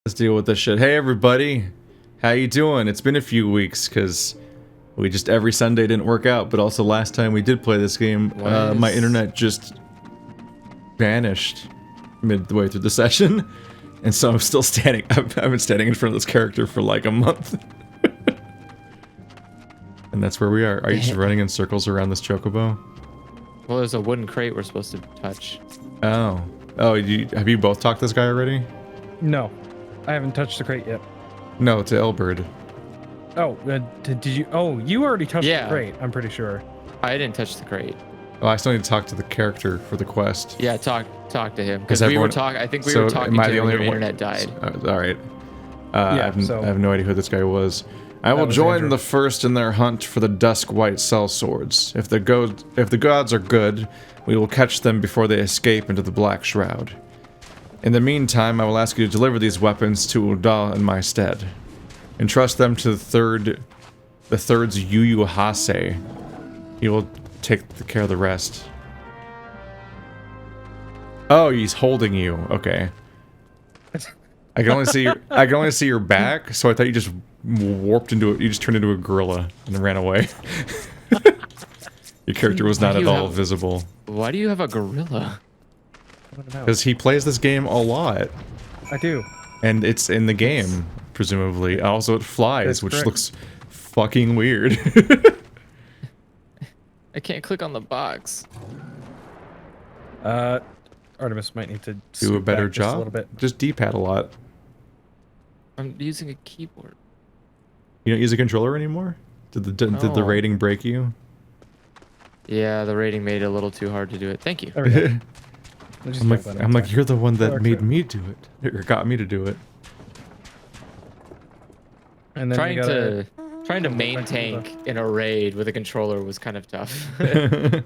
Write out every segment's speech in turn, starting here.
Let's deal with this shit. Hey everybody, how you doing? It's been a few weeks because we just every Sunday didn't work out, but also last time we did play this game, my internet just vanished midway through the session, and so I'm still standing. I've been standing in front of this character for like a month, and that's where we are. Are you just running in circles around this chocobo? Well, there's a wooden crate we're supposed to touch. Oh, have you both talked to this guy already? No, I haven't touched the crate yet. No, to Elbird. Oh, did you? Oh, you already touched the crate. I'm pretty sure. I didn't touch the crate. Oh, I still need to talk to the character for the quest. Yeah, talk to him because we were talking. I think we were talking to him when your internet died. All right. I have no idea who this guy was. I will join the first in their hunt for the dusk white cell swords. If the gods are good, we will catch them before they escape into the black shroud. In the meantime, I will ask you to deliver these weapons to Udal in my stead. Entrust them to the third's Yuyu Hase. He will take care of the rest. Oh, he's holding you. Okay. I can only see your back, so I thought you just warped into it. You just turned into a gorilla and ran away. Your character was not at all visible. Why do you have a gorilla? Because he plays this game a lot. I do. And it's in the game, presumably. Also, it flies, which looks fucking weird. I can't click on the box. Artemis might need to do a better job. Just a little bit. Just D-pad a lot. I'm using a keyboard. You don't use a controller anymore? Did the rating break you? Yeah, the rating made it a little too hard to do it. Thank you. There we go. I'm like, you're the one that made me do it, or got me to do it. And then trying to maintain in a raid with a controller was kind of tough. Where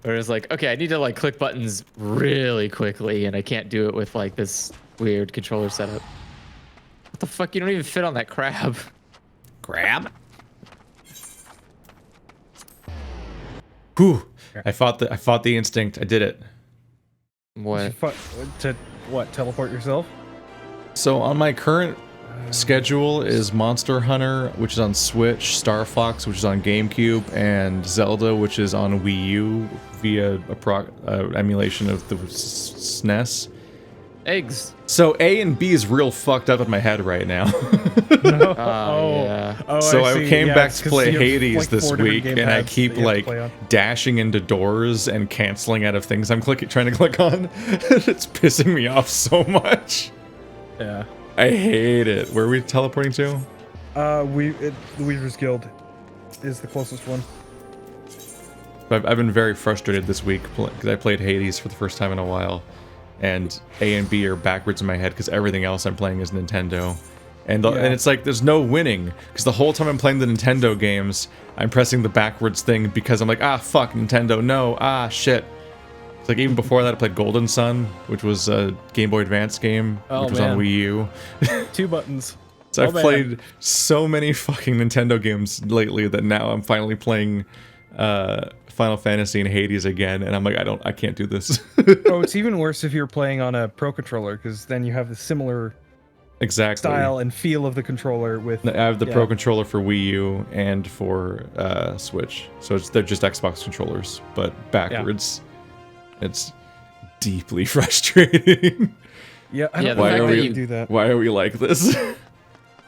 it was like, okay, I need to like click buttons really quickly, and I can't do it with like this weird controller setup. What the fuck? You don't even fit on that crab. Crab? Whew! I fought the instinct. I did it. What? What? Teleport yourself? So on my current schedule is Monster Hunter, which is on Switch, Star Fox, which is on GameCube, and Zelda, which is on Wii U via emulation of the SNES. Eggs. So A and B is real fucked up in my head right now. Yeah. Oh, so I came back to play Hades like this week, and I keep like dashing into doors and canceling out of things I'm trying to click on. It's pissing me off so much. Yeah. I hate it. Where are we teleporting to? The Weaver's Guild is the closest one. I've been very frustrated this week because I played Hades for the first time in a while, and A and B are backwards in my head because everything else I'm playing is Nintendo. And it's like there's no winning because the whole time I'm playing the Nintendo games, I'm pressing the backwards thing because I'm like, ah, fuck, Nintendo, no, ah, shit. It's like even before that I played Golden Sun, which was a Game Boy Advance game, which was on Wii U. 2 buttons. So I've played so many fucking Nintendo games lately that now I'm finally playing Final Fantasy and Hades again, and I'm like, I can't do this. Oh, it's even worse if you're playing on a Pro Controller, because then you have the similar style and feel of the controller with... I have the Pro Controller for Wii U and for Switch, so they're just Xbox controllers, but backwards. Yeah. It's deeply frustrating. Yeah, I don't know why you do that. Why are we like this?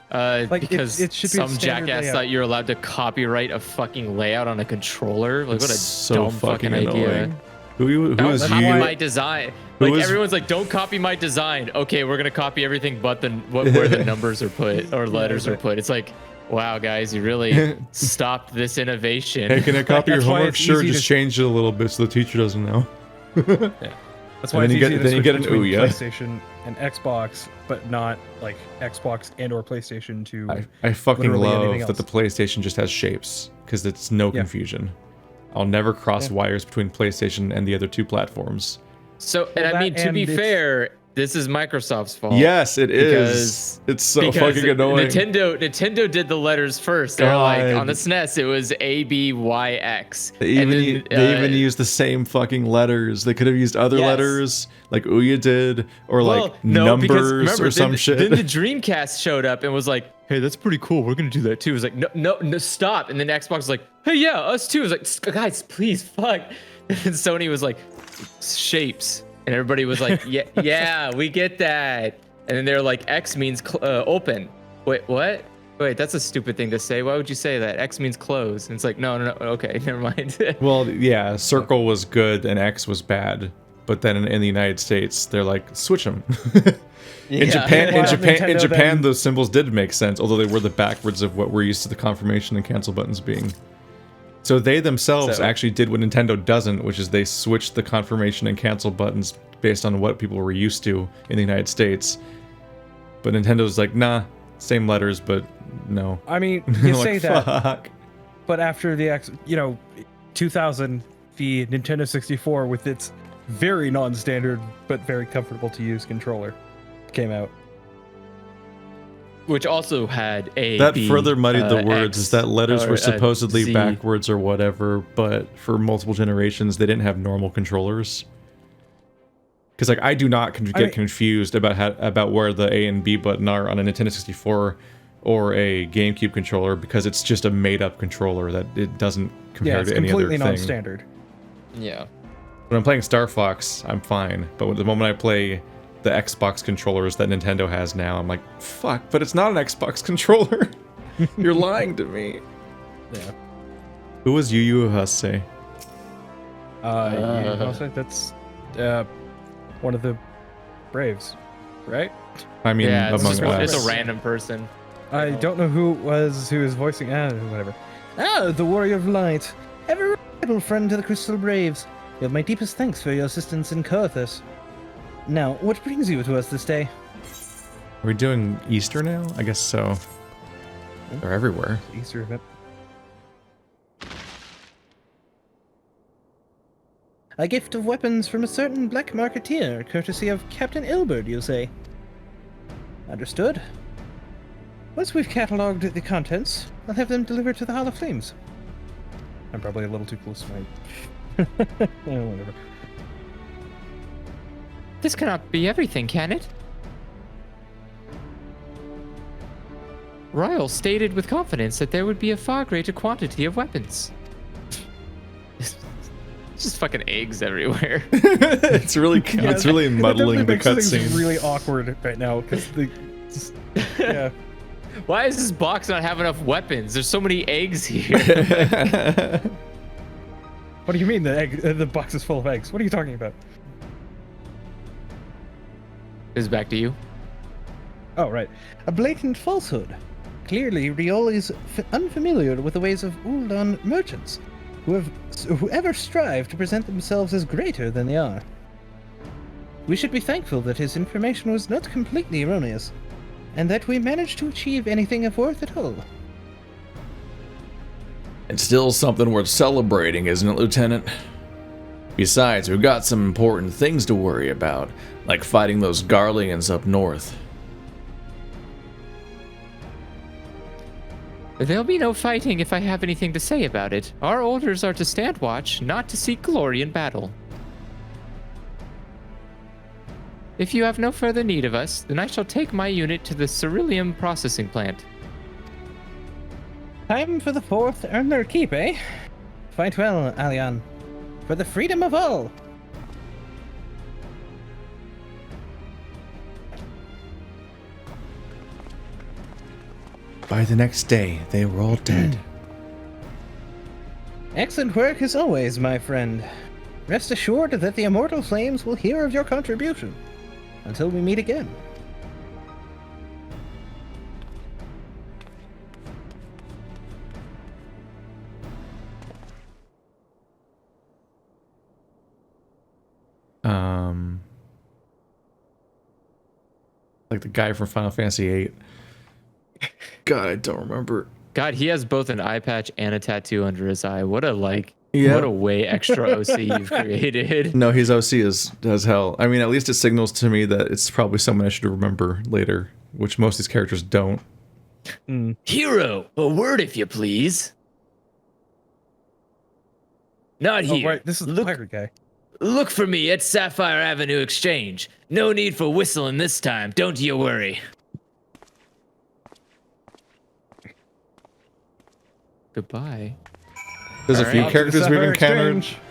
Because it should be some jackass thought you're allowed to copyright a fucking layout on a controller. Like, what a dumb fucking idea. Who is you? My design. Like, everyone's like, don't copy my design. Okay, we're gonna copy everything but where the numbers are put or letters are put. It's like, wow, guys, you really stopped this innovation. Hey, can I copy your homework? Sure, just change it a little bit so the teacher doesn't know. Yeah. That's why it's easy to switch between PlayStation and Xbox, but not like Xbox and or PlayStation to. I fucking love that the PlayStation just has shapes because it's no confusion. I'll never cross wires between PlayStation and the other 2 platforms. So, and I mean, to be fair, this is Microsoft's fault. Yes, it is. It's so fucking annoying. Nintendo did the letters first. They're like, on the SNES, it was ABYX. They even used the same fucking letters. They could have used other letters, like Ouya did, or numbers or some shit. Then the Dreamcast showed up and was like, hey, that's pretty cool. We're gonna do that too. It was like, no, stop. And then Xbox was like, hey, yeah, us too. It was like, guys, please, fuck. And Sony was like, shapes. And everybody was like, yeah, we get that. And then they're like, X means open. Wait, what? Wait, that's a stupid thing to say. Why would you say that? X means close. And it's like, no. Okay, never mind. Well, yeah, circle was good and X was bad. But then in the United States, they're like, switch them. In Japan, those symbols did make sense, although they were the backwards of what we're used to the confirmation and cancel buttons being. So they themselves actually did what Nintendo doesn't, which is they switched the confirmation and cancel buttons based on what people were used to in the United States. But Nintendo's like, nah, same letters, but no. I mean, you say that, but after the 2000, the Nintendo 64 with its very non-standard but very comfortable to use controller came out. Which also had A, that B, further muddied the words, X, is that letters were supposedly Z. backwards or whatever, but for multiple generations, they didn't have normal controllers. Because I do not get confused about where the A and B button are on a Nintendo 64 or a GameCube controller, because it's just a made-up controller that it doesn't compare to any other thing. It's completely non-standard. Yeah. When I'm playing Star Fox, I'm fine, but the moment I play the Xbox controllers that Nintendo has now, I'm like, fuck, but it's not an Xbox controller. You're lying to me. Yeah. Who was Yu Hase? That's one of the Braves, right? I mean, among us. It's a random person. I don't know who was voicing. Whatever. The Warrior of Light, ever reliable friend to the Crystal Braves. You have my deepest thanks for your assistance in Coethus. Now, what brings you to us this day? Are we doing Easter now? I guess so. They're everywhere. Easter event. A gift of weapons from a certain black marketeer, courtesy of Captain Ilbert, you say? Understood. Once we've catalogued the contents, I'll have them delivered to the Hall of Flames. I'm probably a little too close to my... whatever. This cannot be everything, can it? Ryle stated with confidence that there would be a far greater quantity of weapons. Just fucking eggs everywhere. It's really muddling the cutscene. It's really awkward right now because yeah. Why is this box not have enough weapons? There's so many eggs here. What do you mean the box is full of eggs? What are you talking about? This is back to you. Oh, right. A blatant falsehood. Clearly, Riol is unfamiliar with the ways of Ul'dan merchants, who ever strive to present themselves as greater than they are. We should be thankful that his information was not completely erroneous, and that we managed to achieve anything of worth at all. It's still something worth celebrating, isn't it, Lieutenant? Besides, we've got some important things to worry about, like fighting those Garleans up north. There'll be no fighting if I have anything to say about it. Our orders are to stand watch, not to seek glory in battle. If you have no further need of us, then I shall take my unit to the Ceruleum processing plant. Time for the fourth earn their keep, eh? Fight well, Alian. For the freedom of all! By the next day, they were all dead. Excellent work as always, my friend. Rest assured that the immortal flames will hear of your contribution. Until we meet again. Like the guy from Final Fantasy VIII. God, I don't remember. God, he has both an eye patch and a tattoo under his eye. What a Yeah. What a way extra OC you've created. No, he's OC as hell. I mean, at least it signals to me that it's probably someone I should remember later, which most of these characters don't. Hero, a word if you please. Not here. Oh, right, this is the pirate guy. Look for me at Sapphire Avenue Exchange. No need for whistling this time, don't you worry. Goodbye. There's a few characters we've encountered. Exchange.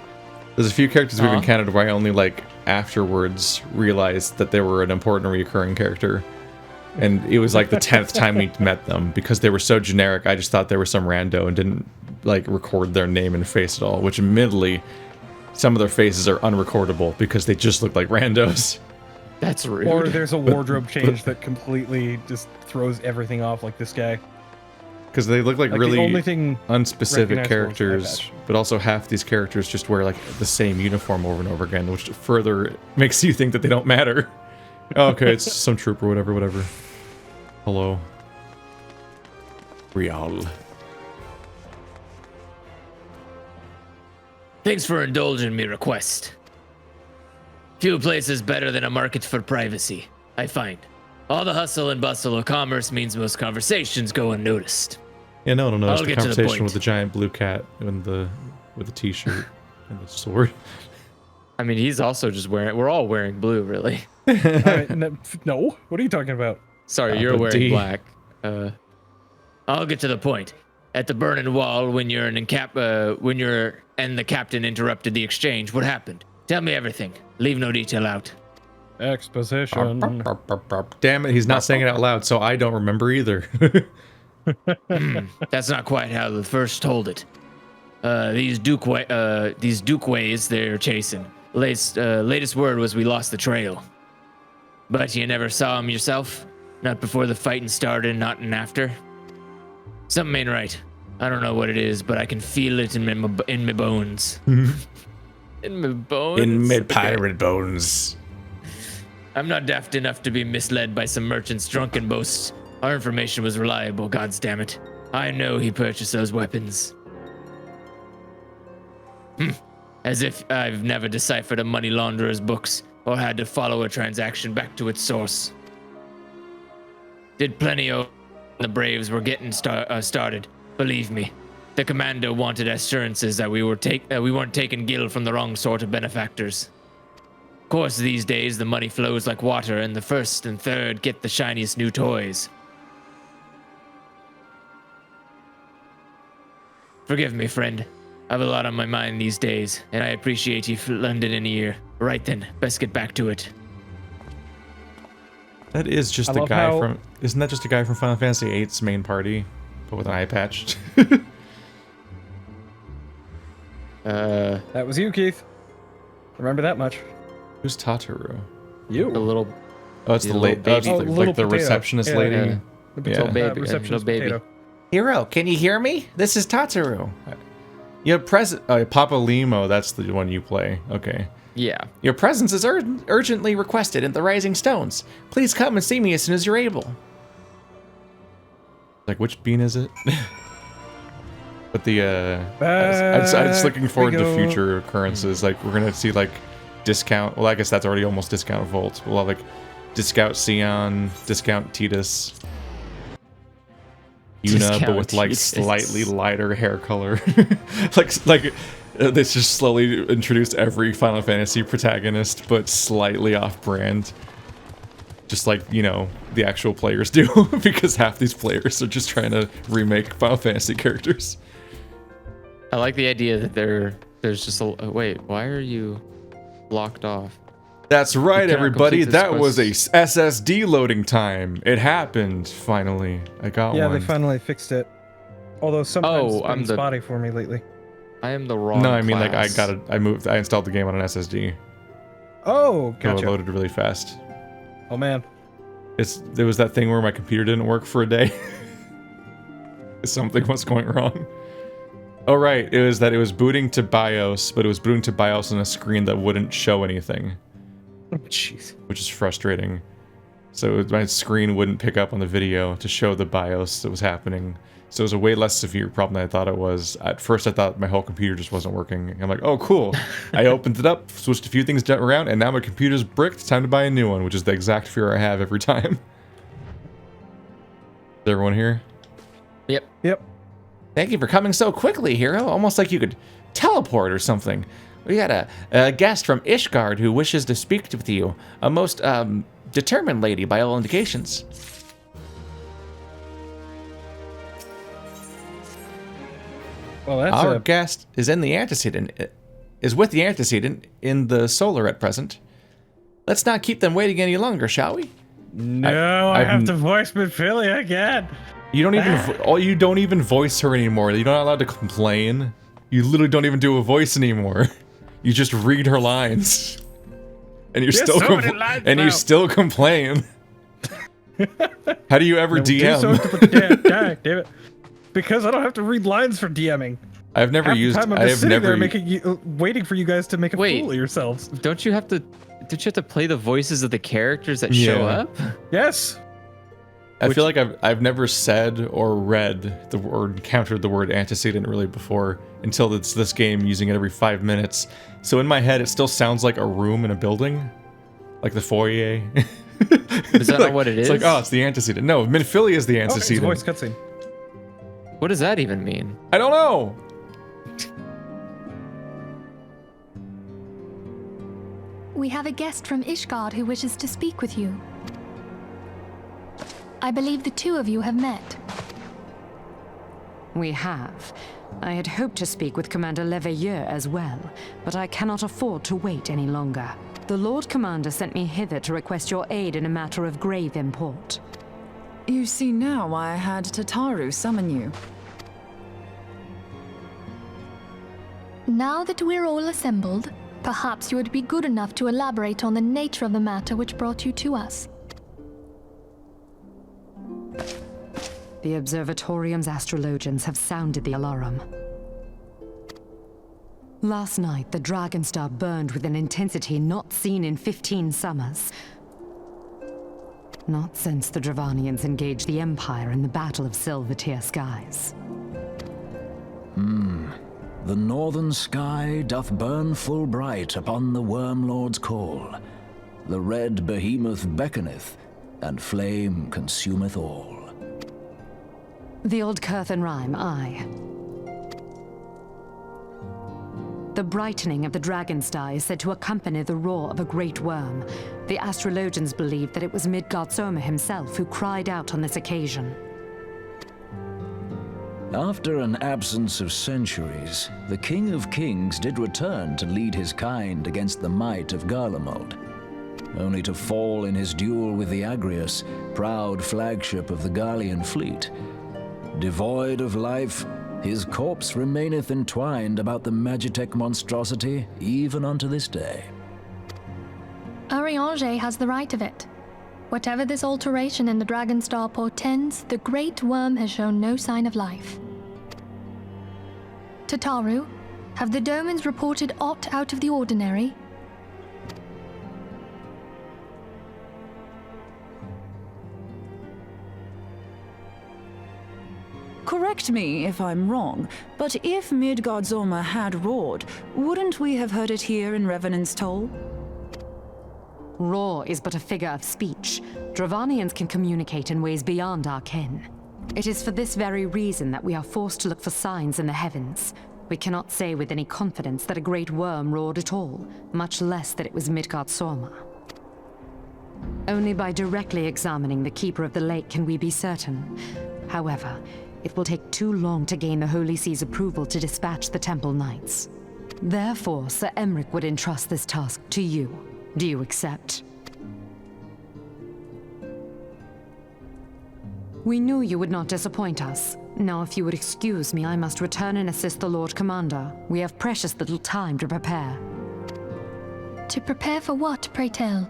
There's a few characters we've encountered where I only like afterwards realized that they were an important recurring character. And it was like the 10th time we met them because they were so generic. I just thought they were some rando and didn't like record their name and face at all, which admittedly some of their faces are unrecordable because they just look like randos. That's rude. Or there's a wardrobe change that completely just throws everything off, like this guy. Because they look like really the only thing unspecific characters, but also half these characters just wear like the same uniform over and over again, which further makes you think that they don't matter. Oh, okay, it's some troop or whatever. Hello. Real. Thanks for indulging me request. Few places better than a market for privacy, I find. All the hustle and bustle of commerce means most conversations go unnoticed. Yeah, no, it's I'll the get to the conversation point. with the giant blue cat and with the t-shirt and the sword. I mean, he's also just wearing. We're all wearing blue, really. No, what are you talking about? Sorry, you're but wearing D. black. I'll get to the point. At the burning wall, when you're in the captain interrupted the exchange, what happened? Tell me everything. Leave no detail out. Exposition. Damn it, he's not saying it out loud, so I don't remember either. That's not quite how the first told it. These Dukeways they're chasing. Latest word was we lost the trail. But you never saw him yourself? Not before the fighting started, not in after? Something ain't right. I don't know what it is, but I can feel it in my bones. In my bones? In mid-pirate bones. I'm not daft enough to be misled by some merchant's drunken boasts. Our information was reliable, gods damn it. I know he purchased those weapons. As if I've never deciphered a money launderer's books or had to follow a transaction back to its source. Did plenty of the Braves were getting started. Believe me, the commander wanted assurances that we weren't taking Gil from the wrong sort of benefactors. Of course, these days the money flows like water, and the first and third get the shiniest new toys. Forgive me, friend. I have a lot on my mind these days, and I appreciate you lending an ear. Right then, best get back to it. That is just a guy from... Isn't that just a guy from Final Fantasy VIII's main party? But with an eye patch? That was you, Keith. Remember that much. Who's Tataru? You. The little... Oh, it's the lady. Oh, it's like the receptionist lady. Little baby. Receptionist baby. potato. Hero, can you hear me? This is Tataru. Your Papa Limo, that's the one you play. Okay. Yeah. Your presence is urgently requested in the Rising Stones. Please come and see me as soon as you're able. Like, which bean is it? But the, I was looking forward to future occurrences. Like, we're gonna see, like, discount. Well, I guess that's already almost discount Volt. We'll have, like, discount Sion, discount Titus. Yuna, but with, like, slightly lighter hair color. like they just slowly introduced every Final Fantasy protagonist, but slightly off-brand. Just like, you know, the actual players do, because half these players are just trying to remake Final Fantasy characters. I like the idea that there's just a... wait, why are you locked off? That's right, everybody. That was a SSD loading time. It happened, finally. I got one. Yeah, they finally fixed it. Although sometimes it's I'm been spotty for me lately. I am the wrong No, I mean, class. like, I installed the game on an SSD. Oh, So gotcha. it loaded really fast. Oh, man. There was that thing where my computer didn't work for a day. Something was going wrong. Oh, right. It was booting to BIOS, but it was booting to BIOS on a screen that wouldn't show anything. Jeez. Which is frustrating. So my screen wouldn't pick up on the video to show the BIOS that was happening. So it was a way less severe problem than I thought it was. At first I thought my whole computer just wasn't working. I'm like, oh cool. I opened it up, switched a few things around, and now my computer's bricked. Time to buy a new one, which is the exact fear I have every time. Is everyone here? Yep. Thank you for coming so quickly, hero. Almost like you could teleport or something. We got a guest from Ishgard who wishes to speak with you. A most determined lady by all indications. Well, that's our guest is in the antecedent. Is with the antecedent in the solar at present. Let's not keep them waiting any longer, shall we? No, I have to voice Minfilia again. You don't even you don't even voice her anymore. You're not allowed to complain. You literally don't even do a voice anymore. You just read her lines, and you're still you still complain. How do you ever DM? Damn it! Because I don't have to read lines for DMing. I've never used. I'm just sitting there waiting for you guys to make a fool of yourselves. Don't you have to play the voices of the characters that show up? Yes. I feel like I've never said or read the word, encountered the word antecedent really before until it's this game using it every 5 minutes. So in my head, it still sounds like a room in a building, like the foyer. Is that not what it is? It's like, oh, it's the antecedent. No, Minfilia is the antecedent. It's a voice cutscene. What does that even mean? I don't know. We have a guest from Ishgard who wishes to speak with you. I believe the two of you have met. We have. I had hoped to speak with Commander Leveilleur as well, but I cannot afford to wait any longer. The Lord Commander sent me hither to request your aid in a matter of grave import. You see now why I had Tataru summon you. Now that we're all assembled, perhaps you would be good enough to elaborate on the nature of the matter which brought you to us. The Observatorium's astrologians have sounded the alarm. Last night, the Dragon Star burned with an intensity not seen in 15 summers. Not since the Dravanians engaged the Empire in the Battle of Silvertear Skies. The northern sky doth burn full bright upon the Wormlord's call. The red behemoth beckoneth, and flame consumeth all. The old Curthan rhyme, aye. The brightening of the Dragon Star is said to accompany the roar of a great worm. The astrologians believe that it was Midgard himself who cried out on this occasion. After an absence of centuries, the King of Kings did return to lead his kind against the might of Garlemald, only to fall in his duel with the Agrius, proud flagship of the Garlean fleet. Devoid of life, his corpse remaineth entwined about the Magitech monstrosity even unto this day. Eorzea has the right of it. Whatever this alteration in the Dragon Star portends, the Great Worm has shown no sign of life. Tataru, have the Domans reported aught out of the ordinary? Correct me if I'm wrong, but if Midgard had roared, wouldn't we have heard it here in Revenant's Toll? Roar is but a figure of speech. Dravanians can communicate in ways beyond our ken. It is for this very reason that we are forced to look for signs in the heavens. We cannot say with any confidence that a great worm roared at all, much less that it was Midgard Sorma. Only by directly examining the Keeper of the Lake can we be certain. However, it will take too long to gain the Holy See's approval to dispatch the Temple Knights. Therefore, Sir Emric would entrust this task to you. Do you accept? We knew you would not disappoint us. Now, if you would excuse me, I must return and assist the Lord Commander. We have precious little time to prepare. To prepare for what, pray tell?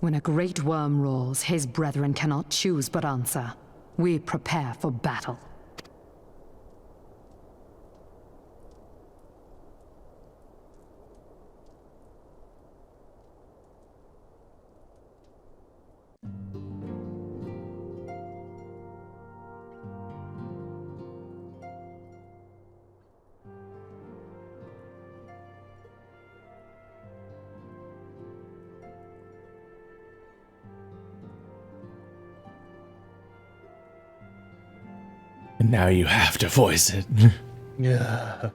When a great worm roars, his brethren cannot choose but answer. We prepare for battle. And now you have to voice it. Yeah.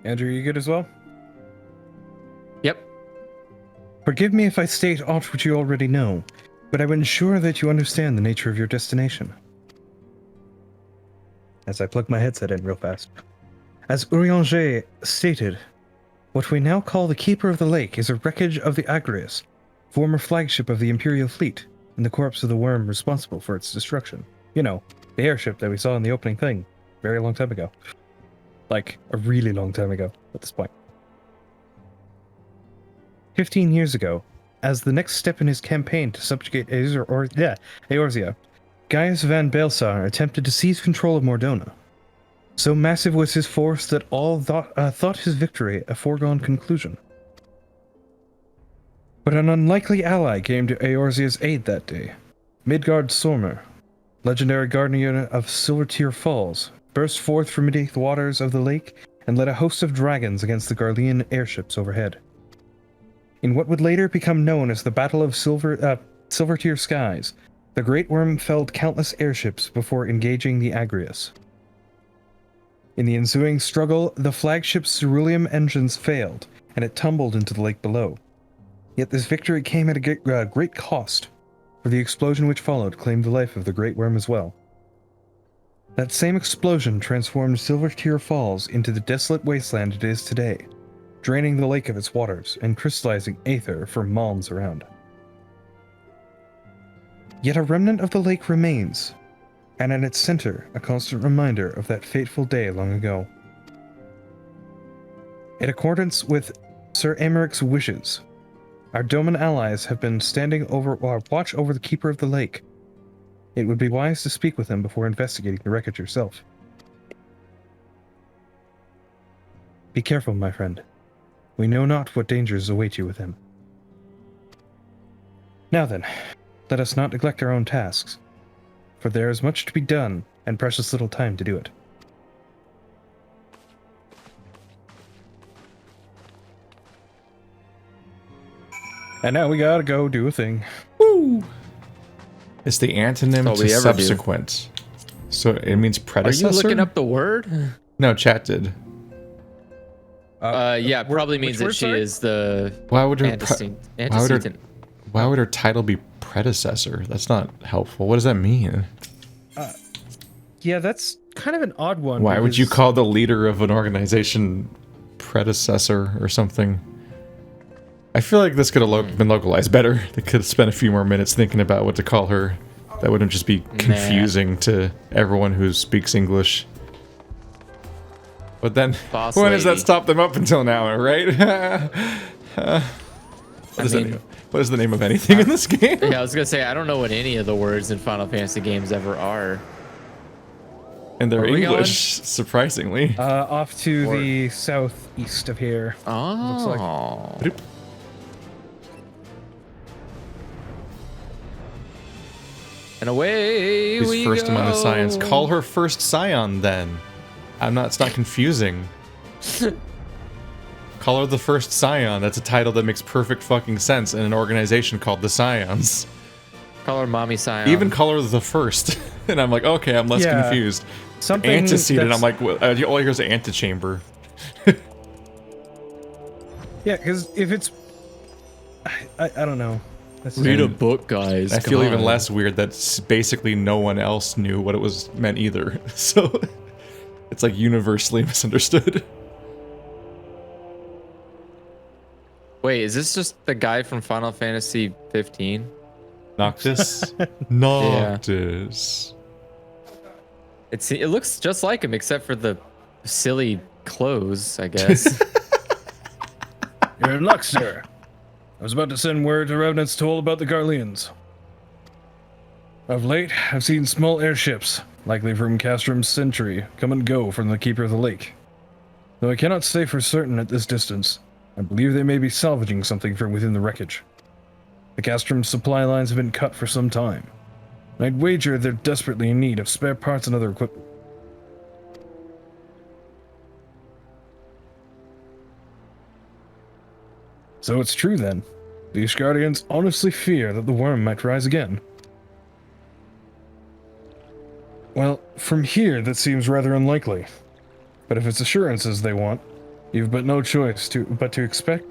Andrew, you good as well? Yep. Forgive me if I state aught which you already know, but I would ensure that you understand the nature of your destination. As I plug my headset in real fast. As Eorzea stated, what we now call the Keeper of the Lake is a wreckage of the Agrias, former flagship of the Imperial fleet, and the corpse of the worm responsible for its destruction. You know, the airship that we saw in the opening thing, very long time ago. Like, a really long time ago, at this point. 15 years ago, as the next step in his campaign to subjugate Eorzea, Gaius van Baelsar attempted to seize control of Mordona. So massive was his force that all thought his victory a foregone conclusion. But an unlikely ally came to Eorzea's aid that day. Midgard Sormer, legendary guardian of Silvertear Falls, burst forth from beneath the waters of the lake and led a host of dragons against the Garlean airships overhead. In what would later become known as the Battle of Silvertear Skies, the Great Worm felled countless airships before engaging the Agrias. In the ensuing struggle, the flagship's cerulean engines failed, and it tumbled into the lake below. Yet this victory came at a great cost, for the explosion which followed claimed the life of the Great Worm as well. That same explosion transformed Silvertear Falls into the desolate wasteland it is today, draining the lake of its waters and crystallizing aether for moons around. Yet a remnant of the lake remains, and in its center, a constant reminder of that fateful day long ago. In accordance with Sir Amaric's wishes, our Doman allies have been watch over the Keeper of the Lake. It would be wise to speak with him before investigating the wreckage yourself. Be careful, my friend. We know not what dangers await you with him. Now then, let us not neglect our own tasks, for there is much to be done and precious little time to do it. And now we gotta go do a thing. Woo! It's the antonym to subsequent. So it means predecessor? Are you looking up the word? No, chat did. Yeah, probably means that she is the antecedent. Why would her title be predecessor? That's not helpful. What does that mean? Yeah, that's kind of an odd one. Why would you call the leader of an organization predecessor or something? I feel like this could have been localized better. They could have spent a few more minutes thinking about what to call her. That wouldn't just be confusing to everyone who speaks English. But then, when does that stop them up until now, right? What is the name of anything in this game? Yeah, I was gonna say, I don't know what any of the words in Final Fantasy games ever are. And they're English, surprisingly. Off to the southeast of here. Oh. Looks like. And away Who's we first go. among the Scions? Call her First Scion, then. It's not confusing. Call her the First Scion. That's a title that makes perfect fucking sense in an organization called the Scions. Call her Mommy Scion. Even call her the First. And I'm like, okay, I'm less confused. Something Antecedent, I'm like, all I hear is antechamber. Yeah, because if it's... I don't know. Read a book, guys. I feel even less weird that basically no one else knew what it was meant either. So it's like universally misunderstood. Wait, is this just the guy from Final Fantasy 15? Noctis? Noctis. Yeah. It looks just like him, except for the silly clothes, I guess. You're in luck, sir. I was about to send word to Revenant's Toll about the Garleans. Of late, I've seen small airships, likely from Castrum's Century, come and go from the Keeper of the Lake. Though I cannot say for certain at this distance, I believe they may be salvaging something from within the wreckage. The Castrum supply lines have been cut for some time, and I'd wager they're desperately in need of spare parts and other equipment. So it's true then. These Guardians honestly fear that the worm might rise again. Well, from here, that seems rather unlikely. But if it's assurances they want, you've but no choice but to inspect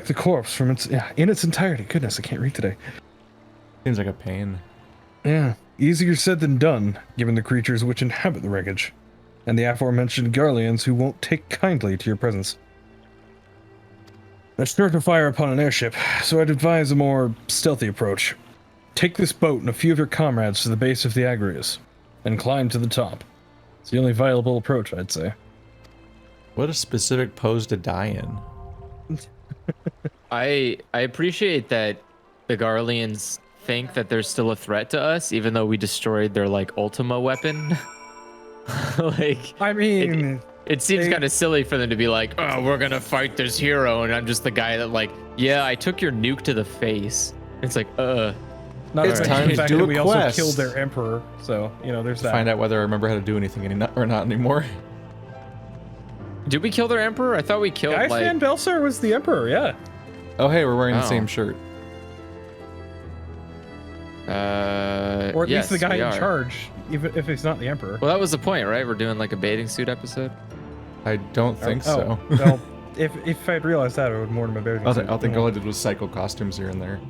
the corpse from in its entirety. Goodness, I can't read today. Seems like a pain. Yeah, easier said than done, given the creatures which inhabit the wreckage, and the aforementioned Garleans who won't take kindly to your presence. That's sure to fire upon an airship, so I'd advise a more stealthy approach. Take this boat and a few of your comrades to the base of the Agrias, and climb to the top. It's the only viable approach, I'd say. What a specific pose to die in. I appreciate that the Garleans think that there's still a threat to us, even though we destroyed their like Ultima weapon. Like, I mean, it seems kind of silly for them to be like, oh, we're gonna fight this hero, and I'm just the guy that like, yeah, I took your nuke to the face. It's like, Not it's time to do a we quest. also killed their emperor, so there's that. Find out whether I remember how to do anything or not anymore. Did we kill their emperor? I thought we killed Guy like. Fan Belsar was the emperor, yeah. Oh, hey, we're wearing the same shirt. Or at least the guy in charge, even if he's not the emperor. Well, that was the point, right? We're doing like a bathing suit episode. I don't think so. Well, if I'd realized that, I would more than my bathing suit. I think all I did was cycle costumes here and there.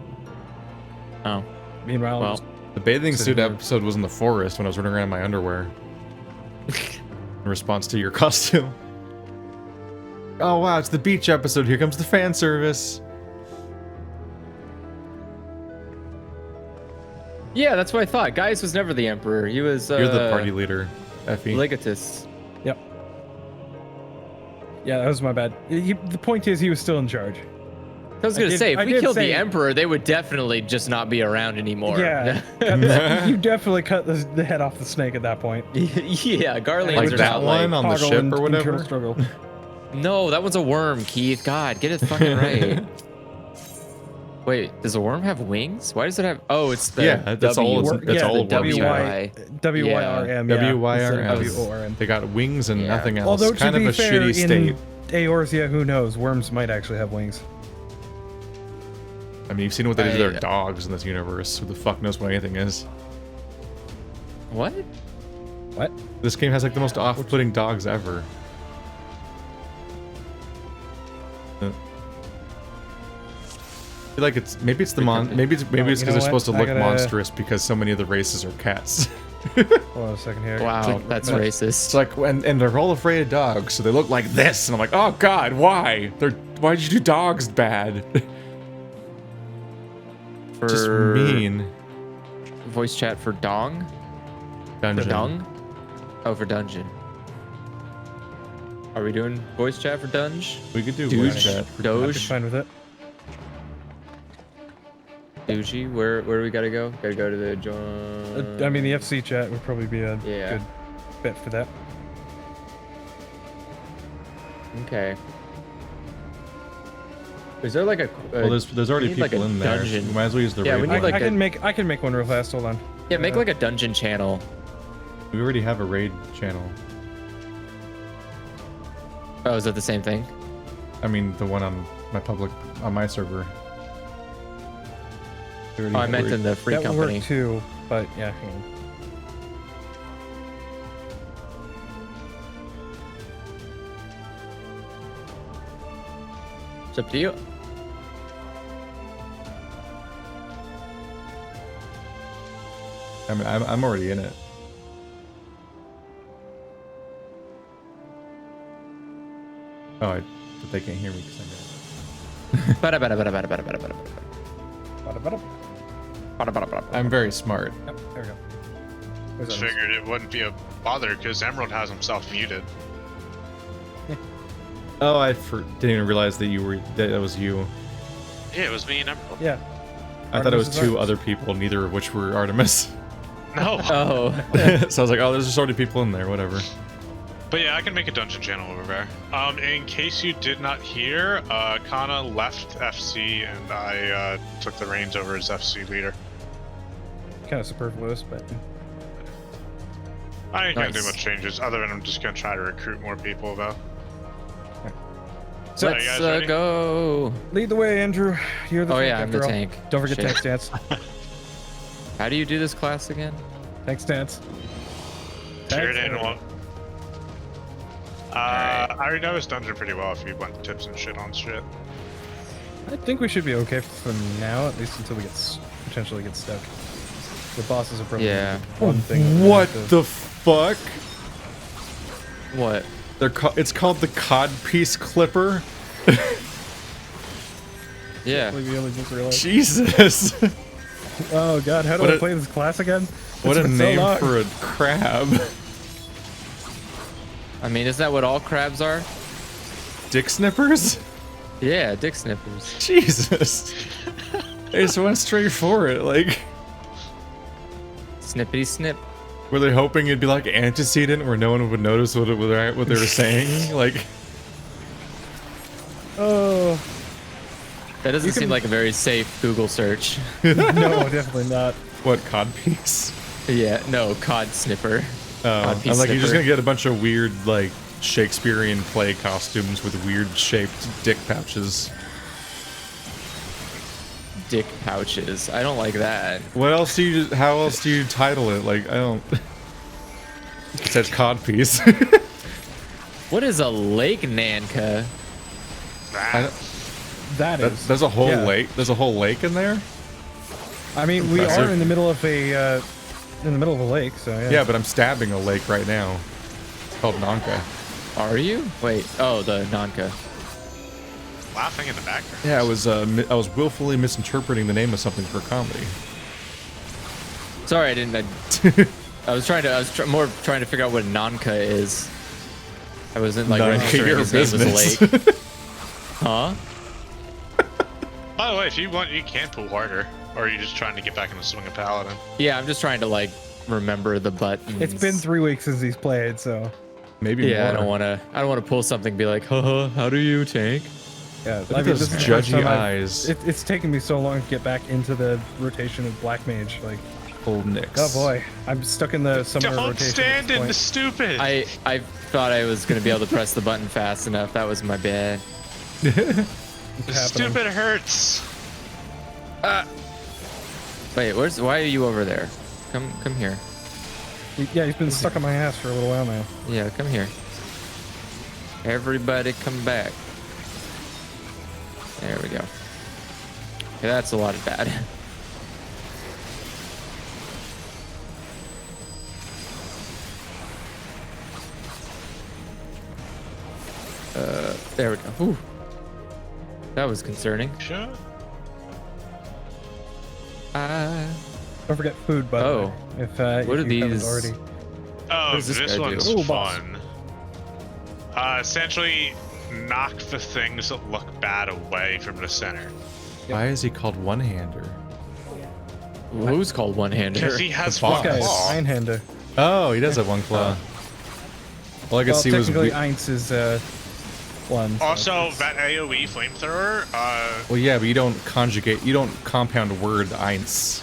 Oh. Meanwhile, well, the bathing suit episode was in the forest when I was running around in my underwear. In response to your costume. Oh wow, it's the beach episode. Here comes the fan service. Yeah, that's what I thought. Gaius was never the emperor. He was. You're the party leader, Effie. Legatus. Yep. Yeah, that was my bad. The point is, he was still in charge. I was gonna say, if we killed the emperor, they would definitely just not be around anymore. Yeah, you definitely cut the head off the snake at that point. Yeah, Garlean like that one on the ship or whatever. No, that one's a worm, Keith. God, get it fucking right. Wait, does a worm have wings? Why does it have? Oh, it's the that's all. That's all. W-Y-R-M. W-Y-R-M. They got wings and nothing else. Although kind to of be a fair, shitty state. In Eorzea, who knows? Worms might actually have wings. I mean, you've seen what they did to their dogs in this universe. Who the fuck knows what anything is? What? What? This game has like the most off-putting dogs ever. I feel like it's maybe it's because they're supposed to look monstrous because so many of the races are cats. Hold on a second here. Wow, that's racist. It's like and they're all afraid of dogs, so they look like this, and I'm like, oh god, why? Why'd you do dogs bad? Just mean. Voice chat for dong? Dungeon. For dung? Oh, for dungeon. Are we doing voice chat for dunge? We could do voice chat for Doge. I'm fine with it. Doji, where do we gotta go? Gotta go to the join. I mean, the FC chat would probably be a good bet for that. Okay. Is there like a? Well, there's already people in there. Dungeon. We might as well use the raid. We need like I can make one real fast. Hold on. Yeah, make like a dungeon channel. We already have a raid channel. Oh, is that the same thing? I mean, the one on my server. Oh, I meant in the free that company. That worked too, but yeah. It's up to you. I mean, I'm already in it. Oh, but they can't hear me because I'm very smart. Yep, there we go. Just figured it wouldn't be a bother because Emerald has himself muted. Oh, I didn't even realize that was you. Yeah, it was me and Emerald. Yeah. I thought it was two other people, neither of which were Artemis. No. Oh. So I was like, oh, there's just already people in there, whatever. But yeah, I can make a dungeon channel over there. In case you did not hear, Kana left FC and I took the reins over as FC leader. Kind of superfluous, but I ain't gonna do much changes other than I'm just gonna try to recruit more people though. So let's go. Lead the way, Andrew. You're the tank I'm the tank. Don't forget tank stance. How do you do this class again? Thanks, Stance. Sure didn't want. I already know this dungeon pretty well if you want tips and shit on shit. I think we should be okay for now, at least until we potentially get stuck. The bosses are probably one thing. What the fuck? What? It's called the Codpiece Clipper. Yeah. We only just realized. Jesus. Oh god, how do I play this class again? What a name for a crab. I mean, isn't that what all crabs are? Dick snippers? Yeah, dick snippers. Jesus. They just went straight for it, like. Snippity snip. Were they hoping it'd be like antecedent where no one would notice what they were saying? Like. Oh. That doesn't seem like a very safe Google search. No, definitely not. What, codpiece? Yeah, no, cod snipper. I'm like, you're just gonna get a bunch of weird, like, Shakespearean play costumes with weird shaped dick pouches. Dick pouches. I don't like that. What else do you? How else do you title it? Like, I don't. It says codpiece. What is a lake Nanka? There's a whole lake. There's a whole lake in there. I mean, we are in the middle of a lake, so yeah. Yeah, but I'm stabbing a lake right now. It's called Nanka. Are you? Wait. Oh, the Nanka. Laughing in the background. Yeah, I was willfully misinterpreting the name of something for comedy. Sorry, I didn't. I was more trying to figure out what Nanka is. I wasn't like registering his name was Lake. Huh? By the way, if you want, you can pull harder. Or are you just trying to get back in the swing of Paladin? Yeah, I'm just trying to like remember the buttons. It's been 3 weeks since he's played, so maybe more. I don't want to pull something and be like, haha, how do you tank? Yeah, look at those judgy eyes. It's taken me so long to get back into the rotation of Black Mage. Like, old Nyx. Oh boy, I'm stuck in the summoner rotation. Don't stand in the stupid. I thought I was gonna be able to press the button fast enough. That was my bad. The stupid hurts. Wait, why are you over there? Come here. Yeah, he's been stuck on my ass for a little while now. Yeah, come here. Everybody come back. There we go. Okay, that's a lot of bad. There we go. Whew. That was concerning. Sure. Don't forget food, by the way. If what are you haven't these? Already. Oh, this one's fun. Essentially, knock the things that look bad away from the center. Why is he called one-hander? Who's called one-hander? Because he has one claw. Nine-hander. Oh, he does have one claw. All I could see was technically Eins is one. Also, that AoE flamethrower. Well, yeah, but you don't conjugate. You don't compound word Eins.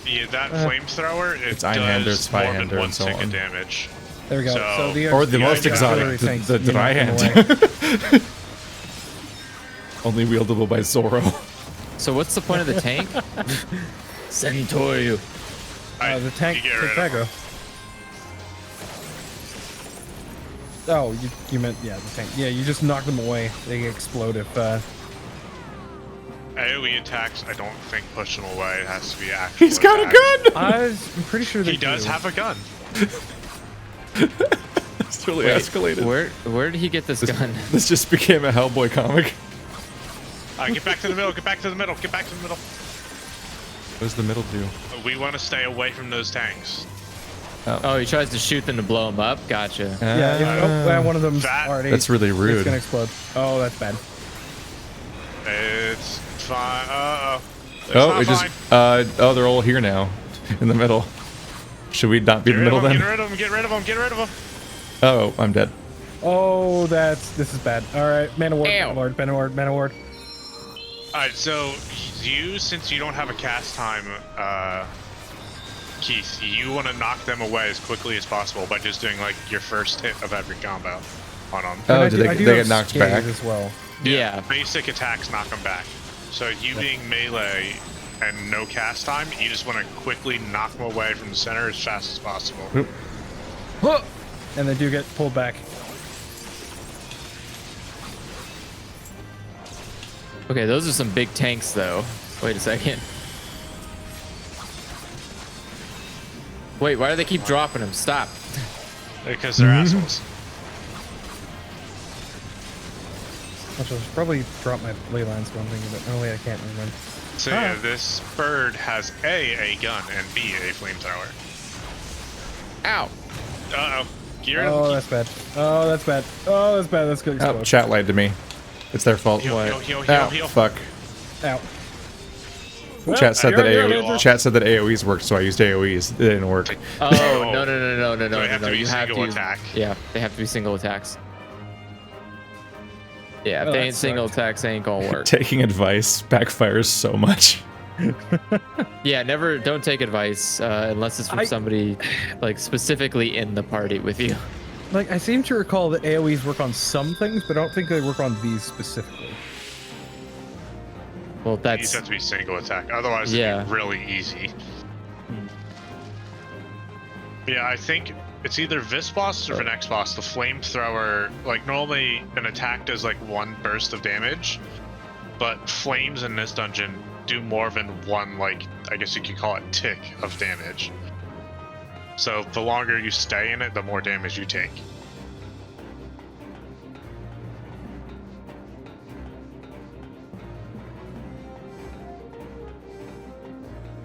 Yeah, that flamethrower. It Einhander, does more than Zweihander, one and so tick on. of damage. There we go. So or the most exotic, the Dreihand. Only wieldable by Zoro. So what's the point of the tank? Sentoyu. The tank. Aggro. Oh, you meant the tank. Yeah, you just knock them away. They explode if. AoE attacks, I don't think push them away. It has to be actual. He's got a gun. I'm pretty sure he does have a gun. It's really escalated. Where did he get this gun? This just became a Hellboy comic. Get back to the middle. Get back to the middle. Get back to the middle. What does the middle do? We want to stay away from those tanks. Oh, he tries to shoot them to blow them up. Gotcha. Yeah, one of them's already. That's really rude. It's gonna explode. Oh, that's bad. It's fine. They're all here now, in the middle. Should we not be in the middle then? Get rid of them. Get rid of them. Get rid of them. Oh, I'm dead. Oh, this is bad. All right, man of ward, man of ward. All right, so since you don't have a cast time, Keith, you want to knock them away as quickly as possible by just doing like your first hit of every combo on them. Oh, do they get knocked back as well? Yeah. Basic attacks knock them back. So you being melee, and no cast time, you just want to quickly knock them away from the center as fast as possible. And they do get pulled back. Okay, those are some big tanks, though. Wait a second. Wait, why do they keep dropping them? Stop. Because they're assholes. I should probably drop my ley lines one thing, but oh wait, I can't remember. So yeah, this bird has A gun, and B, a flamethrower. Ow. Uh-oh. Oh, that's bad. Oh, that's bad. Oh, that's bad. That's good. Oh, chat lied to me. It's their fault. Heal. Fuck. Ow. Chat said that AoEs worked, so I used AoEs. It didn't work. Oh, no. They have to be single attack. Yeah, they have to be single attacks. Yeah, if they ain't single attacks, they ain't gonna work. Taking advice backfires so much. Yeah, don't take advice unless it's from somebody like specifically in the party with you. Like, I seem to recall that AoEs work on some things, but I don't think they work on these specifically. Well, that's... These have to be single attack, otherwise it'd be really easy. Yeah, I think it's either this boss or the next boss. The flamethrower, like normally an attack does like one burst of damage, but flames in this dungeon do more than one, like, I guess you could call it tick of damage. So the longer you stay in it, the more damage you take.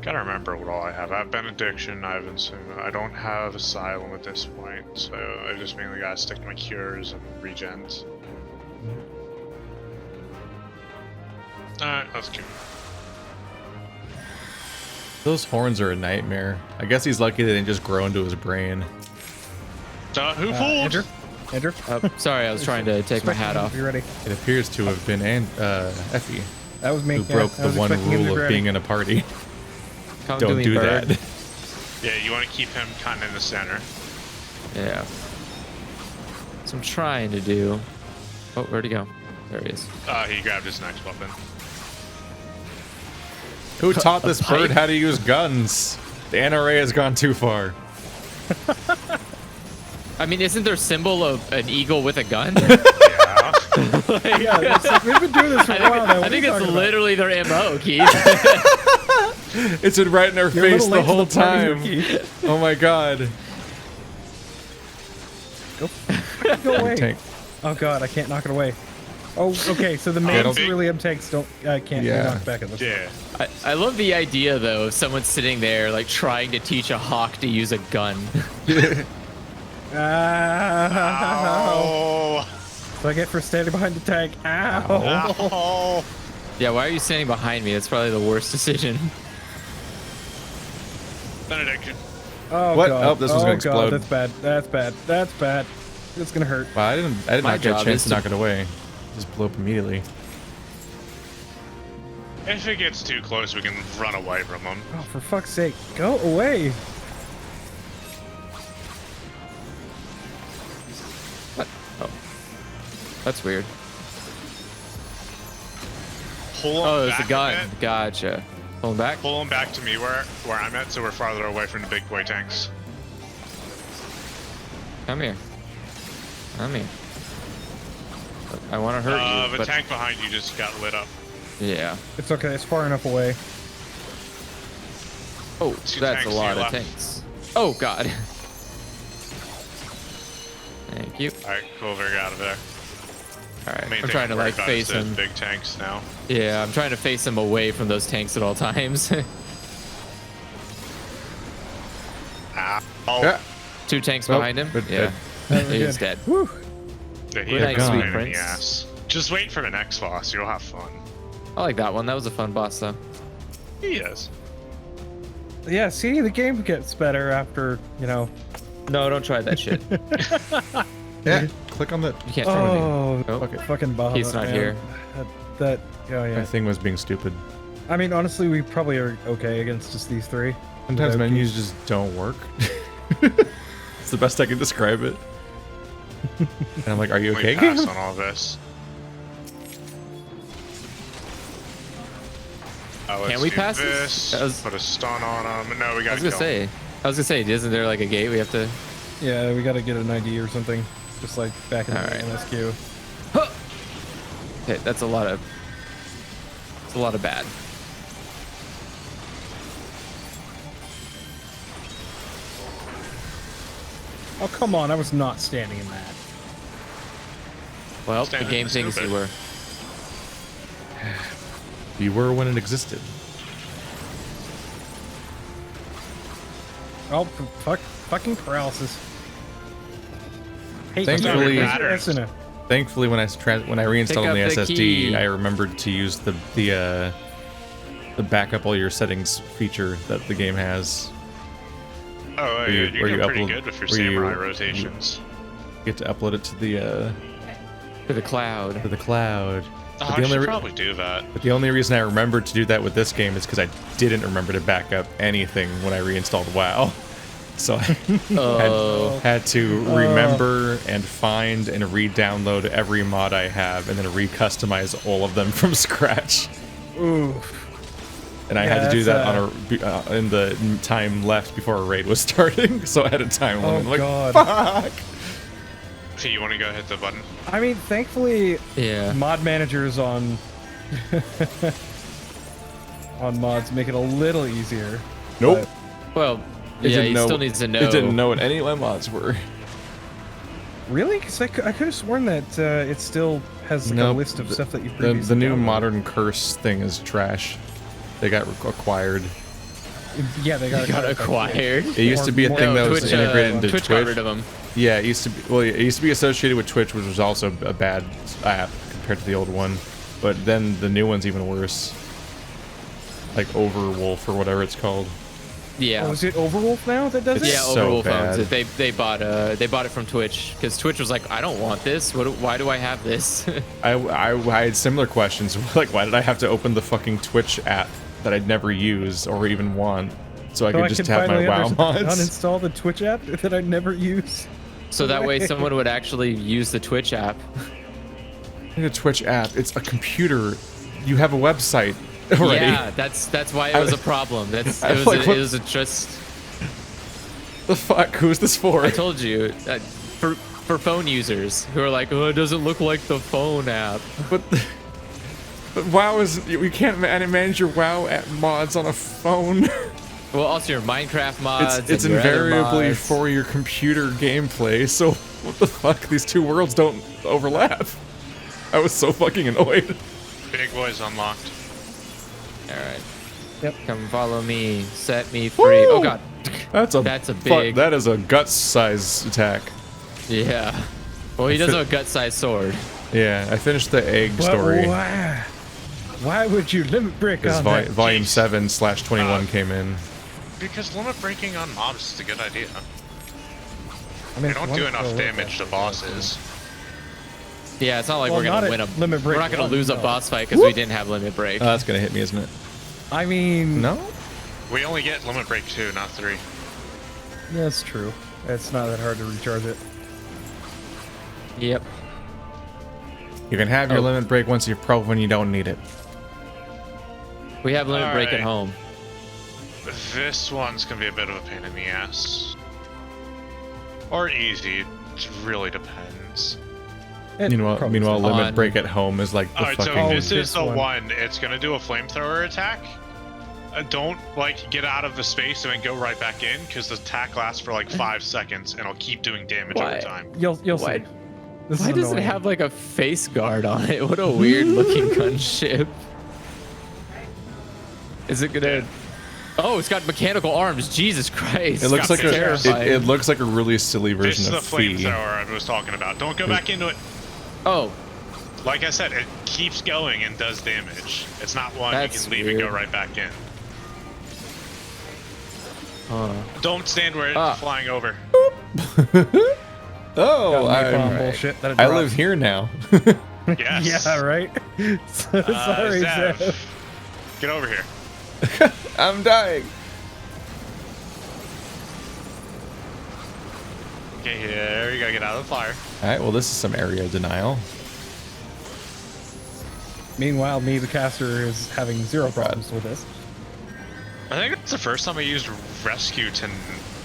Gotta remember what all I have. I have Benediction, I have Ensuma. I don't have Asylum at this point, so I just mainly gotta stick to my cures and regens. Alright, that's cute. Those horns are a nightmare. I guess he's lucky they didn't just grow into his brain. Who fooled? Andrew? Sorry, I was trying to take my hat off. You ready? It appears to have been Effie. That was me. Who broke the one rule of being in a party. Don't do that. Yeah, you want to keep him kind of in the center. Yeah. So I'm trying to do... Oh, where'd he go? There he is. He grabbed his next weapon. Who taught this bird how to use guns? The NRA has gone too far. I mean, isn't there a symbol of an eagle with a gun? Yeah, we've been doing this for a while now. I think it's literally their MO, Keith. It's been right in our face the whole time. Oh my god. Go away. Oh god, I can't knock it away. Oh, okay, so the main ceruleum tanks can't be knocked back at this point. I love the idea, though, of someone sitting there, like, trying to teach a hawk to use a gun. Ow. So I get for standing behind the tank. Ow. Oh. Yeah, why are you standing behind me? That's probably the worst decision. Benediction. Oh what? god. Oh, this was gonna explode. That's bad. That's bad. That's bad. It's gonna hurt. Wow, I did not get a chance to knock it away. Just blew up immediately. If it gets too close, we can run away from them. Oh, for fuck's sake, go away. What? Oh. That's weird. Pull him it's a gun. Gotcha. Pull him back? Pull him back to me where I'm at, so we're farther away from the big boy tanks. Come here. Come here. I want to hurt you, the tank behind you just got lit up. Yeah. It's okay, it's far enough away. Oh, that's a lot of tanks. Oh, God. Thank you. Alright, cool, we're out of there. Alright, I'm trying to, like, face him. Big tanks now. Yeah, I'm trying to face him away from those tanks at all times. Ow. Yeah. 2 tanks behind him? Yeah. He's dead. Woo. Yeah, Good night, sweet prince. Yes. Just wait for the next boss, you'll have fun. I like that one. That was a fun boss, though. He is. Yeah, see, the game gets better after, you know. No, don't try that shit. Yeah, click on the... You can't try Oh, okay. Fucking Bahamut. He's not here. Oh yeah. My thing was being stupid. I mean, honestly, we probably are okay against just these 3. Sometimes menus just don't work. It's the best I can describe it. And I'm like, are you okay? Pass on all this. Can we pass this? Put a stun on him. No, we gotta kill him. I was gonna say, isn't there like a gate we have to? Yeah, we gotta get an ID or something, just like back in the MSQ. Okay, that's a lot of. It's a lot of bad. Oh come on! I was not standing in that. Well, the game thinks you were. You were when it existed. Oh, fucking paralysis. Hey, thankfully, when I reinstalled on the SSD, key. I remembered to use the backup all your settings feature that the game has. Oh, yeah, you're pretty good with your samurai rotations. You get to upload it to the cloud. To the cloud. Oh, I should probably do that. But the only reason I remembered to do that with this game is because I didn't remember to back up anything when I reinstalled WoW. So I had to remember and find and re-download every mod I have and then re-customize all of them from scratch. Oof. And I had to do that on in the time left before a raid was starting, so I had a time limit. Like, God. Fuck! So you want to go hit the button? I mean, thankfully, mod managers on mods make it a little easier. Nope. Well, he still needs to know. It didn't know what any of my mods were. Really? Because I could have sworn that it still has like a list of stuff that you've previously The new downloaded. modern curse thing is trash. They got acquired. Yeah, they got acquired. It used to be a thing that was integrated into Twitch. Got rid of them. Yeah, it used to be. Well, it used to be associated with Twitch, which was also a bad app compared to the old one. But then the new one's even worse. Like Overwolf or whatever it's called. Yeah. Oh, is it Overwolf now that does it? Yeah, Overwolf owns it. They bought it from Twitch because Twitch was like, I don't want this. Why do I have this? I had similar questions. Like, why did I have to open the fucking Twitch app that I'd never use or even want, so I could just have my WoW mods? Uninstall the Twitch app that I'd never use. So that way someone would actually use the Twitch app. The Twitch app. It's a computer. You have a website already. Yeah, that's why it was a problem. It was just. The fuck? Who's this for? I told you, for phone users who are like, oh, it doesn't look like the phone app. But WoW is, you can't manage your WoW app mods on a phone. Well, also your Minecraft mods. It's invariably for your computer gameplay. So what the fuck? These two worlds don't overlap. I was so fucking annoyed. Big boy's unlocked. All right. Yep. Come follow me. Set me free. Woo! Oh god. That's a big. That is a guts size attack. Yeah. Well, he does have a gut size sword. Yeah, I finished the egg story. Why would you limit break on that? Volume 7/21 came in. Because limit breaking on mobs is a good idea. I mean, they don't do enough damage to bosses. Yeah, it's not like we're gonna win a limit break. We're not gonna lose a boss fight because we didn't have limit break. Oh, that's gonna hit me, isn't it? I mean, no. We only get limit break 2, not 3. Yeah, that's true. It's not that hard to recharge it. Yep. You can have your limit break once you're pro when you don't need it. We have limit break at home. This one's gonna be a bit of a pain in the ass. Or easy. It really depends. Meanwhile, limit break at home is like the Alright, fucking... so this is the one. It's gonna do a flamethrower attack. Don't get out of the space and then go right back in, because the attack lasts for like 5 seconds and it'll keep doing damage over time. You'll see. Why does it have like a face guard on it? What a weird looking gunship. Is it gonna? Oh, it's got mechanical arms. Jesus Christ! It looks like it looks like a really silly version of Fee. This is the flamethrower I was talking about. Don't go back into it. Oh. Like I said, it keeps going and does damage. It's not one you can leave and go right back in. Don't stand where it's flying over. Oh, bullshit I live here now. Yes. Yeah, right? Sorry, Zeph. Get over here. I'm dying. Okay, here. You gotta get out of the fire. Alright, well, this is some area denial. Meanwhile, me, the caster, is having zero problems with this. I think it's the first time I used rescue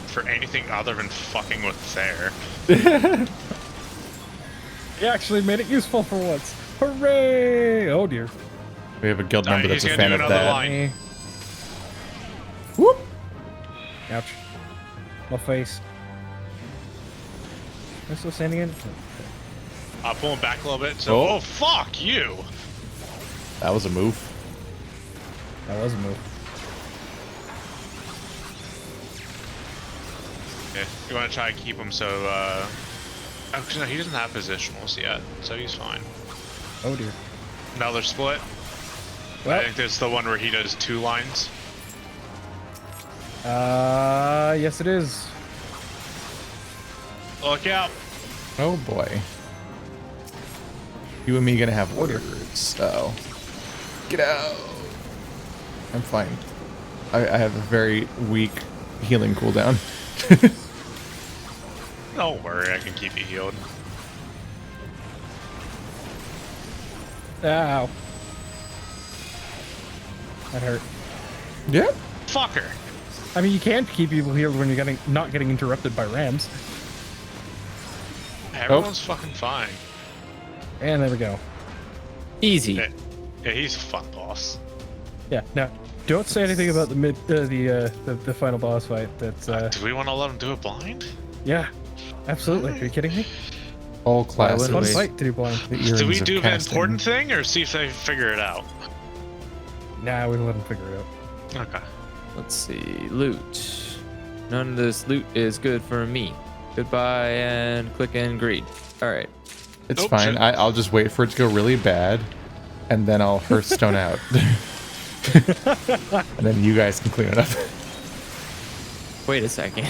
for anything other than fucking with Thayer. He actually made it useful for once. Hooray! Oh dear. We have a guild member that's a gonna fan do of another that. line. Whoop! Ouch. My face. Am I still standing in? I'll pull him back a little bit. So, oh, fuck you! That was a move. That was a move. Okay, you want to try to keep him so, actually, no, he doesn't have positionals yet, so he's fine. Oh dear. Another split. Well, I think there's the one where he does 2 lines. Yes it is. Look out! Oh boy. You and me gonna have words. So get out. I'm fine. I have a very weak healing cooldown. Don't worry, I can keep you healed. Ow. That hurt. Yeah. Fucker! I mean, you can't keep people healed when you're not getting interrupted by rams. Everyone's fucking fine. And there we go. Easy. Yeah, he's a fun boss. Yeah. Now, don't say anything about the final boss fight. That's do we want to let him do it blind? yeah, absolutely. Are you kidding me? All classes. Fun fight to do blind. Do we do the important thing or see if they figure it out? Nah, we let them figure it out. Okay. Let's see. Loot. None of this loot is good for me. Goodbye and click and greed. All right. It's fine. I'll just wait for it to go really bad, and then I'll Hearthstone out. And then you guys can clean it up. Wait a second.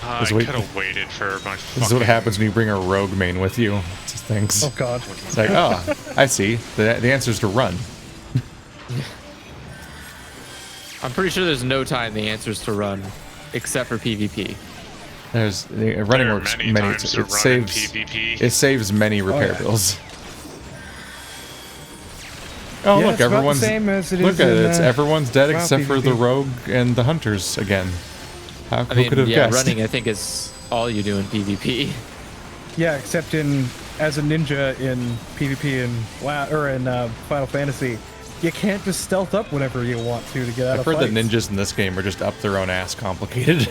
I could have waited for my This is what happens when you bring a rogue main with you to things. Oh god. It's like, oh, I see. The answer is to run. I'm pretty sure there's no time the answer's to run, except for PvP. There's running works many times to it run saves in PvP. It saves many repair bills. Oh Yeah, look, it's about the everyone's same as it look is at in, it. It's everyone's dead WoW except for the PvP. rogue and the hunters again. Who I mean, could have yeah, guessed? running I think is all you do in PvP. Yeah, except as a ninja in PvP and Final Fantasy, you can't just stealth up whenever you want to get out I've of heard fights. that ninjas in this game are just up their own ass complicated.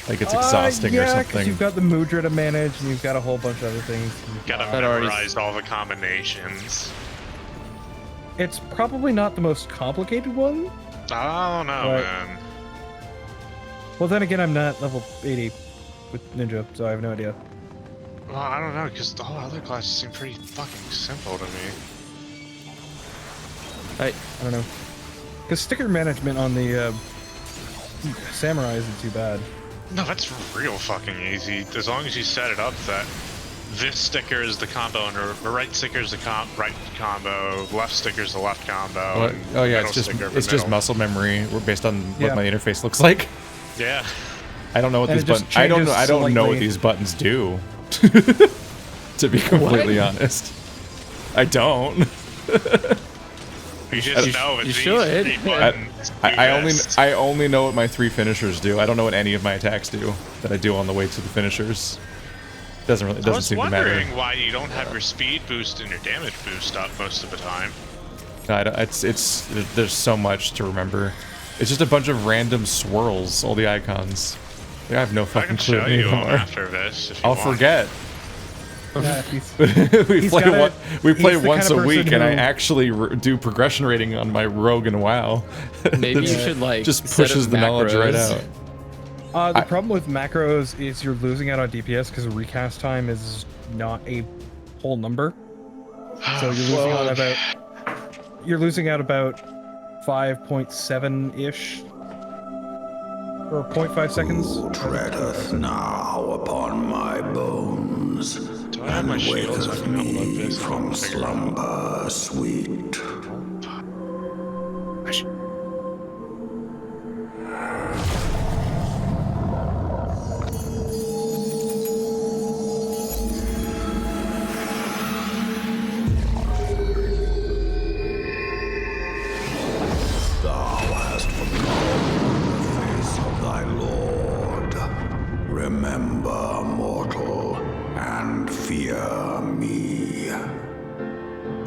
Like it's exhausting or Yeah, because something. you've got the Mudra to manage, and you've got a whole bunch of other things. Gotta That already- memorize all the combinations. It's probably not the most complicated one. I don't know, Right. man. Well, then again, I'm not level 80 with ninja, so I have no idea. Well, I don't know, because all other classes seem pretty fucking simple to me. I don't know. Because sticker management on the samurai isn't too bad. No, that's real fucking easy. As long as you set it up that this sticker is the combo, and the right sticker is the right combo, left sticker is the left combo. Well, and oh yeah, middle sticker it's just middle. muscle memory based on what Yeah. my interface looks like. Yeah. I don't know what And these it just buttons. I don't know. I changes don't know what slightly. these buttons do. To be completely honest, I don't. You just know it's you these should. 3 buttons. I only know what my 3 finishers do. I don't know what any of my attacks do that I do on the way to the finishers. Doesn't I was seem to matter. wondering why you don't have your speed boost and your damage boost up most of the time. No, there's so much to remember. It's just a bunch of random swirls. All the icons. I have no I fucking can clue show you them anymore. after this if you I'll want. forget. Yeah, he's we He's play gotta- we he's play the once kind a of week, person and I who- actually do progression rating on my rogue and WoW. Maybe you That should like just set up pushes the knowledge right macros. out. The problem with macros is you're losing out on DPS because recast time is not a whole number. So you're losing out about 5.7 ish or 0.5 seconds. Treadeth now upon my bones, Do I have my and shield so I waketh can upload me this? from slumber sweet.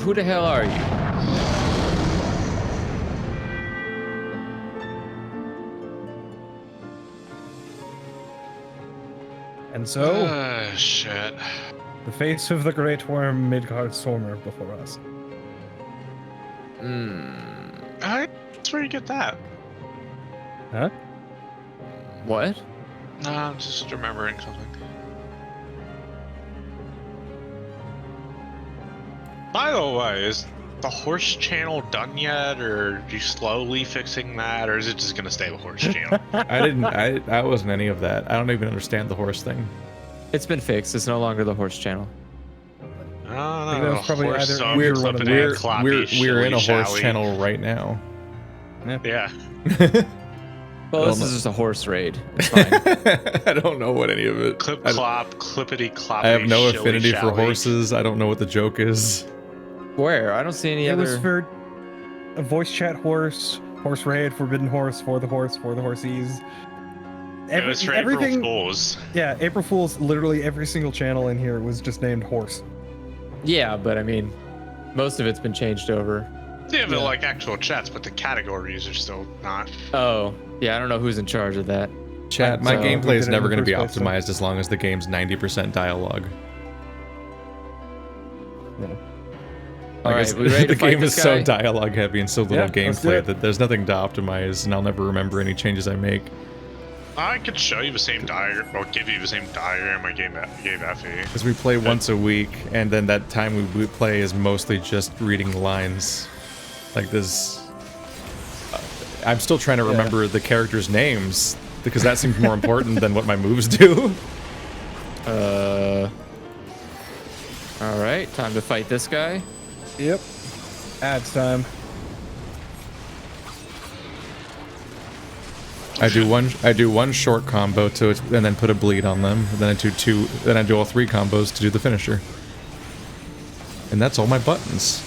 Who the hell are you? And so, shit. the face of the great worm Midgardsormr before us. That's where you get that. Huh? What? No, I'm just remembering something. By the way, is the horse channel done yet, or are you slowly fixing that, or is it just gonna stay the horse channel? I wasn't any of that. I don't even understand the horse thing. It's been fixed. It's no longer the horse channel. I don't That know. was probably Horse either song, we're clippity, clappy, We're in a shilly, horse shally. channel right now. Yeah. Well, this is just a horse raid. It's fine. I don't know what any of it. Clip, clop, clippity, clappy. I have no shilly, affinity for shally. horses. I don't know what the joke is. Where? I don't see any It other. was for a voice chat horse raid, forbidden horse, for the horsies. It was for April Fools. Yeah, April Fools. Literally every single channel in here was just named horse. Yeah, but I mean, most of it's been changed over. Yeah, but like actual chats, but the categories are still not. Oh, yeah, I don't know who's in charge of that. Chat, my So- gameplay is did it never in going to the be first place, optimized as long as the game's 90% dialogue. All Like right, we ready the to fight game is this so guy? dialogue heavy and so little Yeah, let's do gameplay it. that there's nothing to optimize, and I'll never remember any changes I make. I could show you the same diagram, or give you the same diagram I gave Effie. Because we play once a week, and then that time we play is mostly just reading lines. Like this. I'm still trying to remember the characters' names because that seems more important than what my moves do. All right, time to fight this guy. Yep. Ads time. I do one short combo to it, and then put a bleed on them. Then I do two. Then I do all three combos to do the finisher. And that's all my buttons.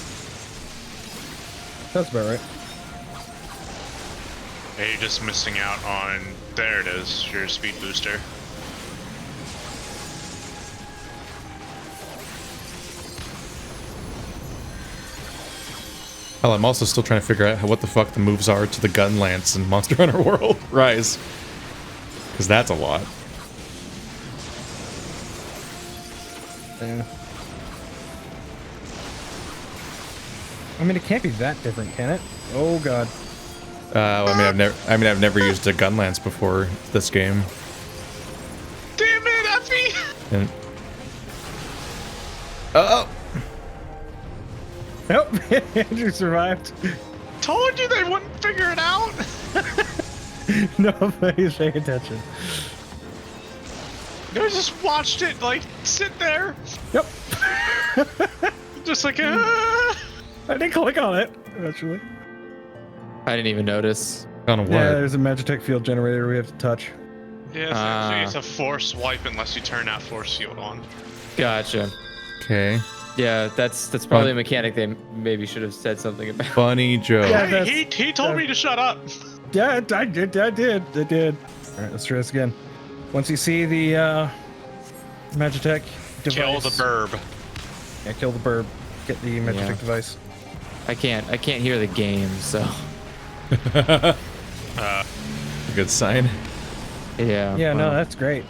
That's about right. Hey, you're just missing out on. There it is, your speed booster. Hell, I'm also still trying to figure out what the fuck the moves are to the gun lance in Monster Hunter World Rise. Because that's a lot. Yeah. I mean, it can't be that different, can it? Oh god. I've never used a gun lance before this game. Damn it, Effie! And Nope. Andrew survived. Told you they wouldn't figure it out. Nobody's paying attention. I just watched it like sit there, Yep. just like. I didn't click on it, actually. I didn't even notice. on what? Yeah, there's a Magitech field generator we have to touch. Yeah, it's a force wipe unless you turn that force field on. Gotcha. Okay. Yeah, that's probably a mechanic they maybe should have said something about. Funny joke. Yeah, Hey, he told me to shut up. Yeah, I did. All right, let's try this again. Once you see the Magitech device, Kill the burb. Yeah, kill the burb. Get the Magitech device. I can't hear the game, so Good sign. yeah. Yeah, no, well, that's great.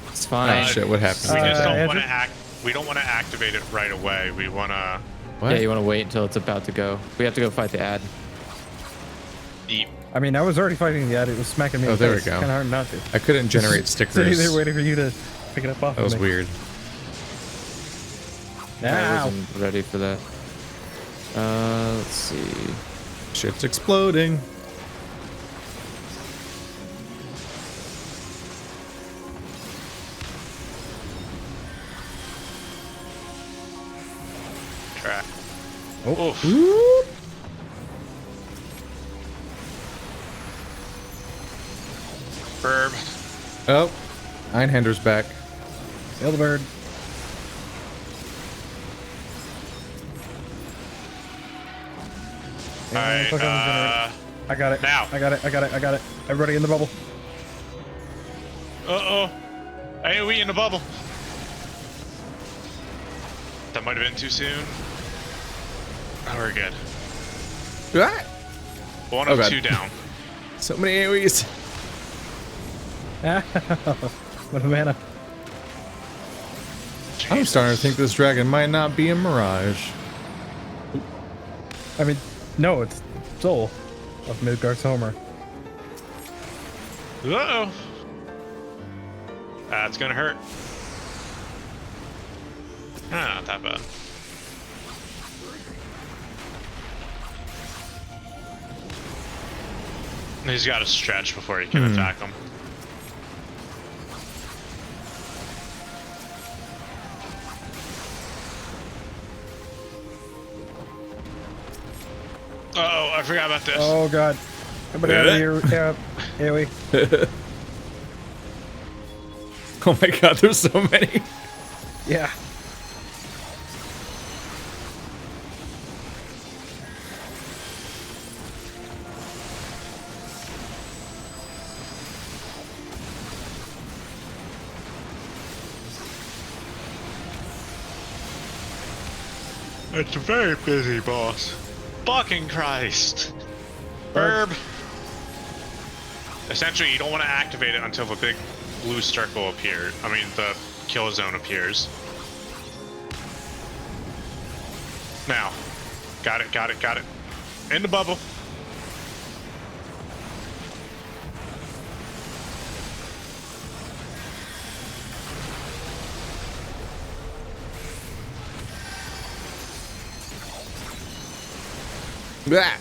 it's fine. Oh, shit, what happened? We just don't Andrew? want to We don't want to activate it right away. We want to. What? Yeah, you want to wait until it's about to go. We have to go fight the ad. Eat. I mean, I was already fighting the ad. It was smacking me. Oh, in the there we face. go. It's kind of hard not to. I couldn't generate Sitting stickers. there waiting for you to pick it up off That was of me. weird. I Now. wasn't ready for that. Let's see. Shit's exploding. Track. Oh. Oof. Burb. Oh, Einhander's back. Kill the bird. Alright, Fuck on the generator. I got it. now. I got it. Everybody in the bubble. Uh-oh. AoE in the bubble. That might have been too soon. Oh, we're good. Ah! One of two down. So many AoEs. What a mana. Jesus. I'm starting to think this dragon might not be a mirage. I mean, no, it's Soul of Midgard's Homer. Uh-oh. That's gonna hurt. Not that bad. He's got to stretch before he can attack him. Uh-oh, I forgot about this. Oh god. Everybody out of here. Yeah, AoE. Oh my god, there's so many. Yeah. It's a very busy boss. Fucking Christ. Herb. Essentially, you don't want to activate it until the big blue circle appears. I mean, the kill zone appears. Now. Got it, got it, got it. In the bubble. Blah.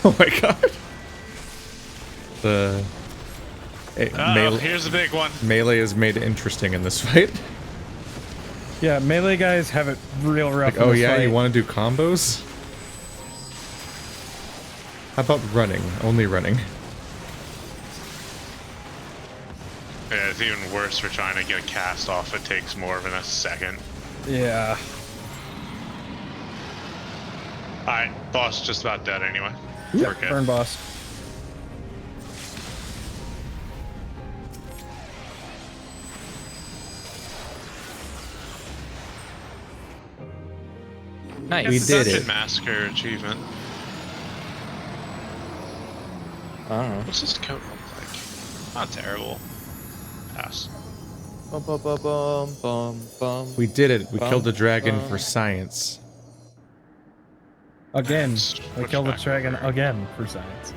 Oh my god. Here's the big one. Melee is made interesting in this fight. Yeah, melee guys have it real rough. Like, oh yeah, fight. you want to do combos? How about running? Only running. Yeah, it's even worse for trying to get a cast off. It takes more than a second. Yeah. Alright, boss just about dead anyway. Yep, burn boss. Nice. We did Dungeon it. Massacre achievement. I don't know. What's this coat look like? Not terrible. Pass. Bum, bum, bum, bum, bum, bum. We did it. We Bum, killed the dragon bum. for science. Again. We Switch killed the back dragon over. again for science.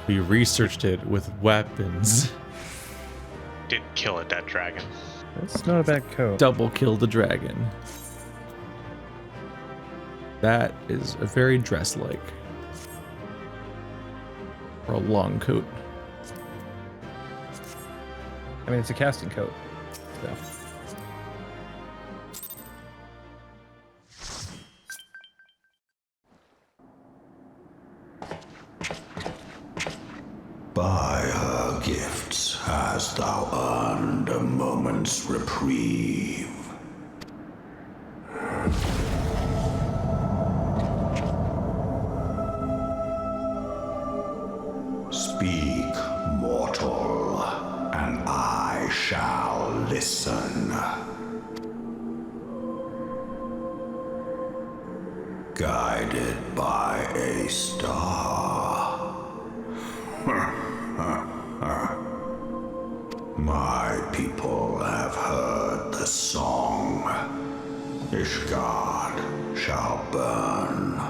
We researched it with weapons. Did kill a dead dragon. That's not a bad coat. Double kill the dragon. That is a very dress-like. Or a long coat. I mean, it's a casting coat. So. By her gifts hast thou earned a moment's reprieve. Speak, mortal, and I shall listen. Guided by a star. My people have heard the song. Ishgard shall burn.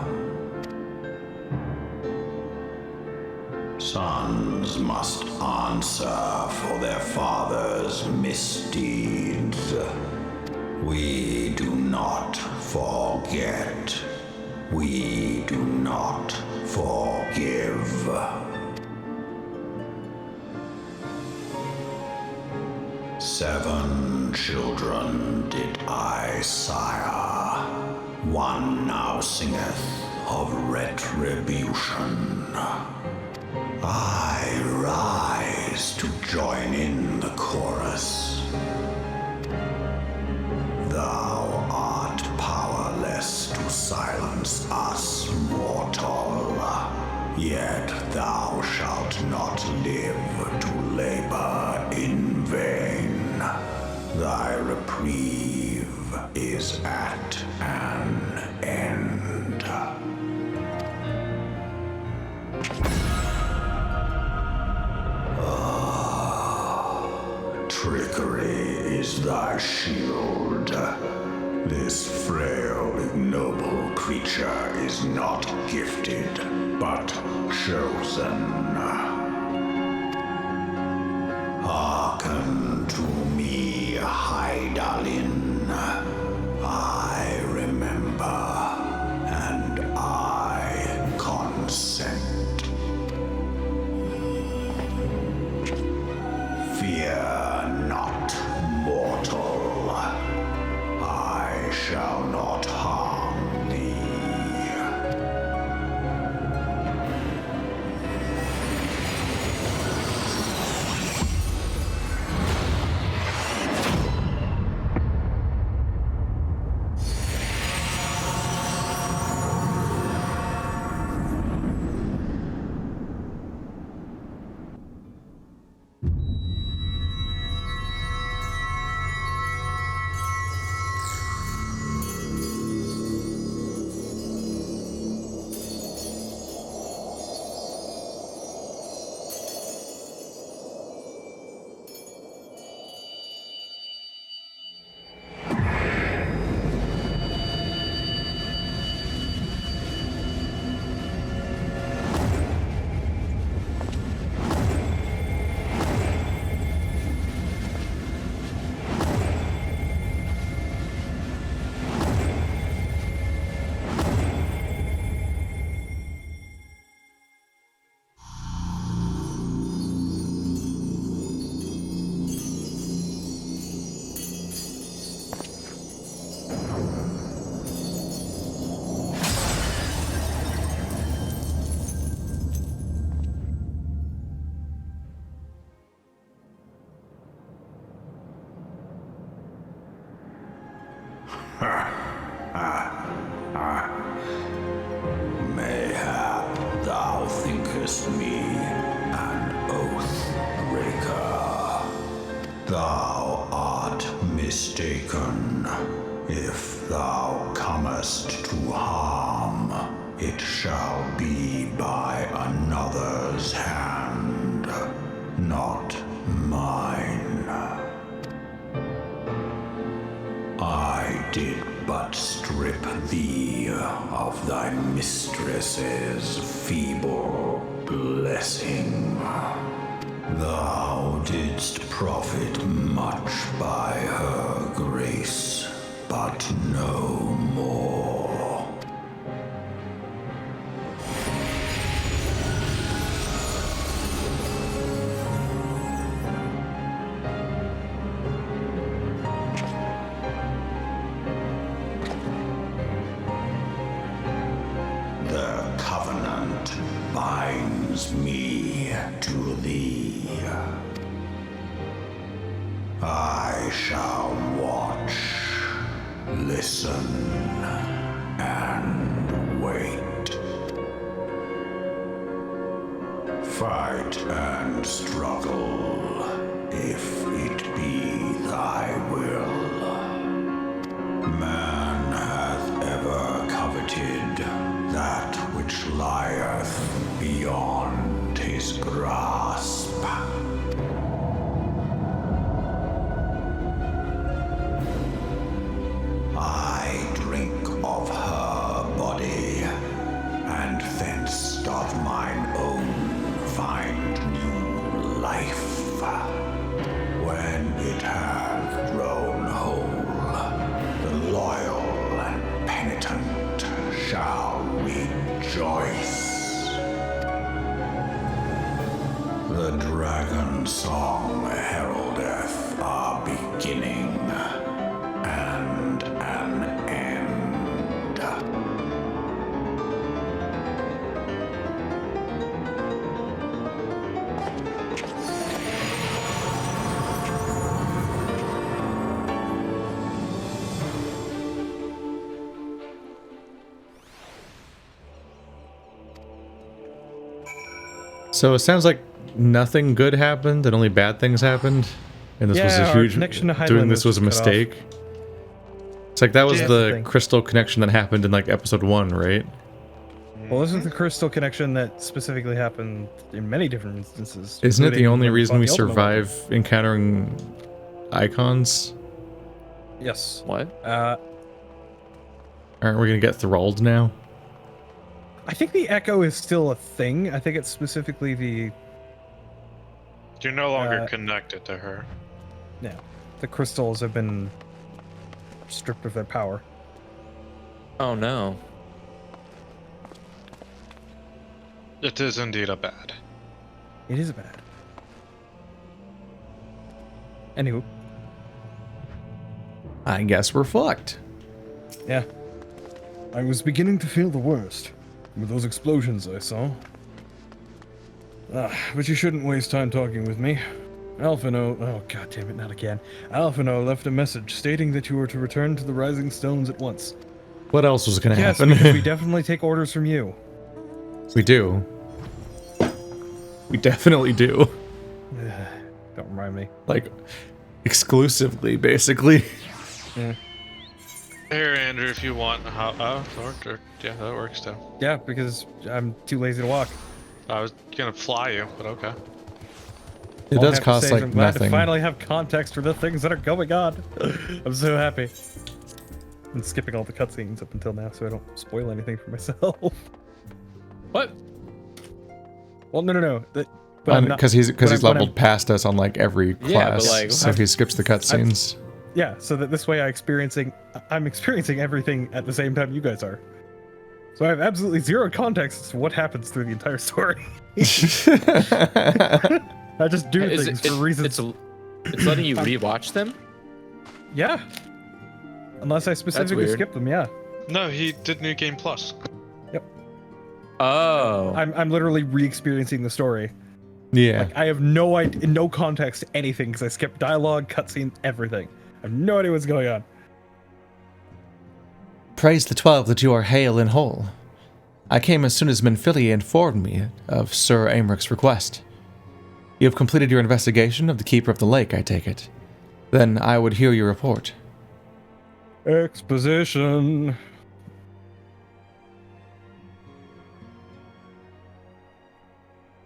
Sons must answer for their father's misdeeds. We do not forget. We do not forgive. Seven children did I sire. One now singeth of retribution. I rise to join in the chorus. Thou art powerless to silence us, mortal. Yet thou shalt not live to labor in vain. Thy reprieve is at hand. is thy shield. This frail, ignoble creature is not gifted, but chosen. Hearken to me, Hydaelyn. I remember, and I consent. Fear not, mortal. I shall not harm thee. Mayhap thou thinkest me an oath breaker. Thou art mistaken. If thou comest to harm, it shall be by another's hand, not mine. I did but strip thee of thy mistress's feeble blessing. Thou didst profit much by her grace, but no more. Binds me to thee. I shall watch, listen, and wait. Fight and struggle, if it be thy will. Man hath ever coveted that which lieth beyond his grasp. I drink of her body, and thence doth mine own find new life. When it hath grown whole, the loyal and penitent shall rejoice. The dragon song heraldeth a beginning and an end. So it sounds like nothing good happened and only bad things happened, and this was a huge. Doing this was a mistake. It's like that was the crystal connection that happened in like episode 1, right? Well, isn't the crystal connection that specifically happened in many different instances? Isn't it the only reason we survive encountering icons? Yes. What? Aren't we gonna get thralled now? I think the echo is still a thing. I think it's specifically the... You're no longer connected to her. Yeah. The crystals have been stripped of their power. Oh no. It is indeed a bad. It is bad. Anywho. I guess we're fucked. Yeah. I was beginning to feel the worst with those explosions I saw. But you shouldn't waste time talking with me. Alphino, oh god damn it, not again. Alphino left a message stating that you were to return to the Rising Stones at once. What else was gonna happen? Yes, because we definitely take orders from you. We do. We definitely do. Don't remind me. Like, exclusively, basically. Yeah. Here, Andrew, if you want. Yeah, that works too. Yeah, because I'm too lazy to walk. I was gonna fly you, but okay. It All I does have to cost say is like I'm glad nothing. to finally have context for the things that are going on. I'm so happy. I've been skipping all the cutscenes up until now so I don't spoil anything for myself. What? Well, no. Because he's leveled past us on like every class, Yeah, but, like, so he skips the cutscenes. Yeah, so that this way I'm experiencing everything at the same time you guys are. So I have absolutely zero context as to what happens through the entire story. I just do things for reasons. It's letting you rewatch them? Yeah. Unless I specifically skip them, yeah. No, he did New Game Plus. Yep. Oh. I'm literally re-experiencing the story. Yeah. Like, I have no context to anything because I skipped dialogue, cutscenes, everything. I have no idea what's going on. Praise the 12 that you are hale and whole. I came as soon as Menphili informed me of Sir Aymric's request. You have completed your investigation of the Keeper of the Lake, I take it. Then I would hear your report. Exposition.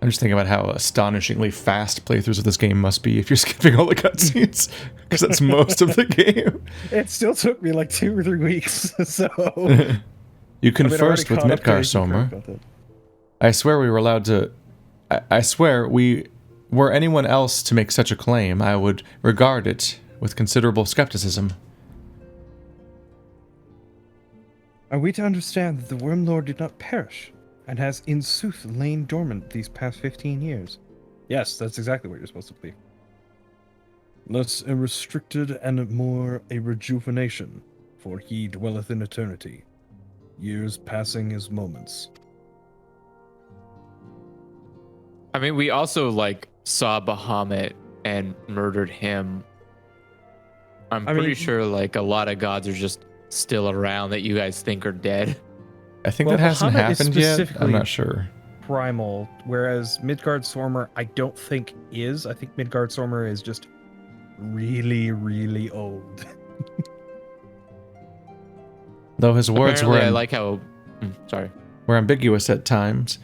I'm just thinking about how astonishingly fast playthroughs of this game must be if you're skipping all the cutscenes, because that's most of the game. It still took me like 2 or 3 weeks, so... You conversed with Midgar Sommer. I swear we were allowed to... I swear were anyone else to make such a claim, I would regard it with considerable skepticism. Are we to understand that the Worm Lord did not perish, and has in sooth lain dormant these past 15 years? Yes, that's exactly what you're supposed to believe. Less a restricted and more a rejuvenation, for he dwelleth in eternity, years passing as moments. I mean, we also, like, saw Bahamut and murdered him. I'm pretty sure, like, a lot of gods are just still around that you guys think are dead. I think that hasn't happened yet. I'm not sure. Primal, whereas Midgard-Sormer I don't think is. I think Midgard-Sormer is just really, really old. Though his words I like how... were ambiguous at times,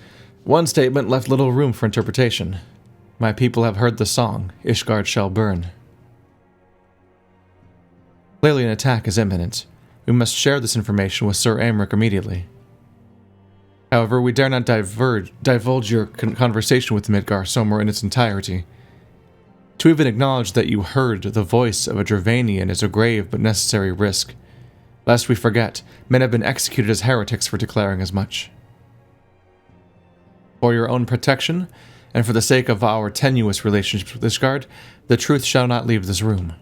one statement left little room for interpretation. My people have heard the song, Ishgard shall burn. Clearly an attack is imminent. We must share this information with Sir Aymric immediately. However, we dare not divulge your conversation with Midgar Sommer in its entirety. To even acknowledge that you heard the voice of a Dravanian is a grave but necessary risk. Lest we forget, men have been executed as heretics for declaring as much. For your own protection, and for the sake of our tenuous relationships with Ishgard, the truth shall not leave this room.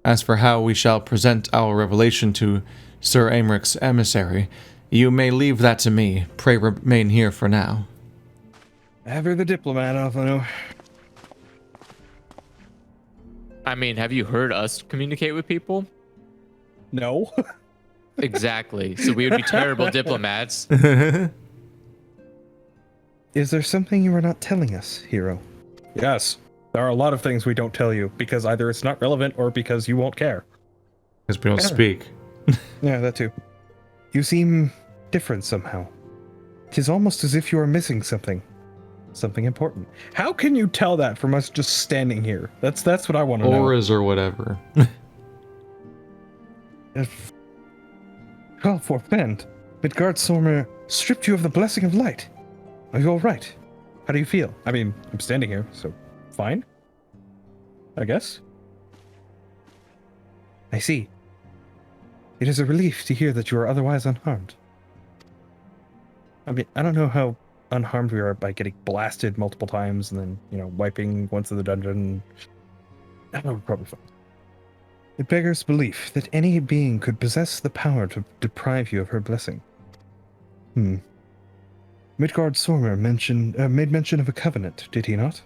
As for how we shall present our revelation to Sir Aymric's emissary, you may leave that to me. Pray remain here for now. Ever the diplomat, Alphino. I mean, have you heard us communicate with people? No. Exactly. So we would be terrible diplomats. Is there something you are not telling us, hero? Yes. There are a lot of things we don't tell you, because either it's not relevant or because you won't care. Because we don't speak. Yeah, that too. You seem different somehow. 'Tis almost as if you are missing something. Something important. How can you tell that from us just standing here? That's what I want to know. Auras or whatever. Well, forfend. Midgardsormr stripped you of the blessing of light. Are you all right? How do you feel? I mean, I'm standing here, so fine. I guess. I see. It is a relief to hear that you are otherwise unharmed. I mean, I don't know how unharmed we are by getting blasted multiple times and then, wiping once in the dungeon. I don't know, we're probably fine. It beggars belief that any being could possess the power to deprive you of her blessing. Midgardsormr made mention of a covenant, did he not?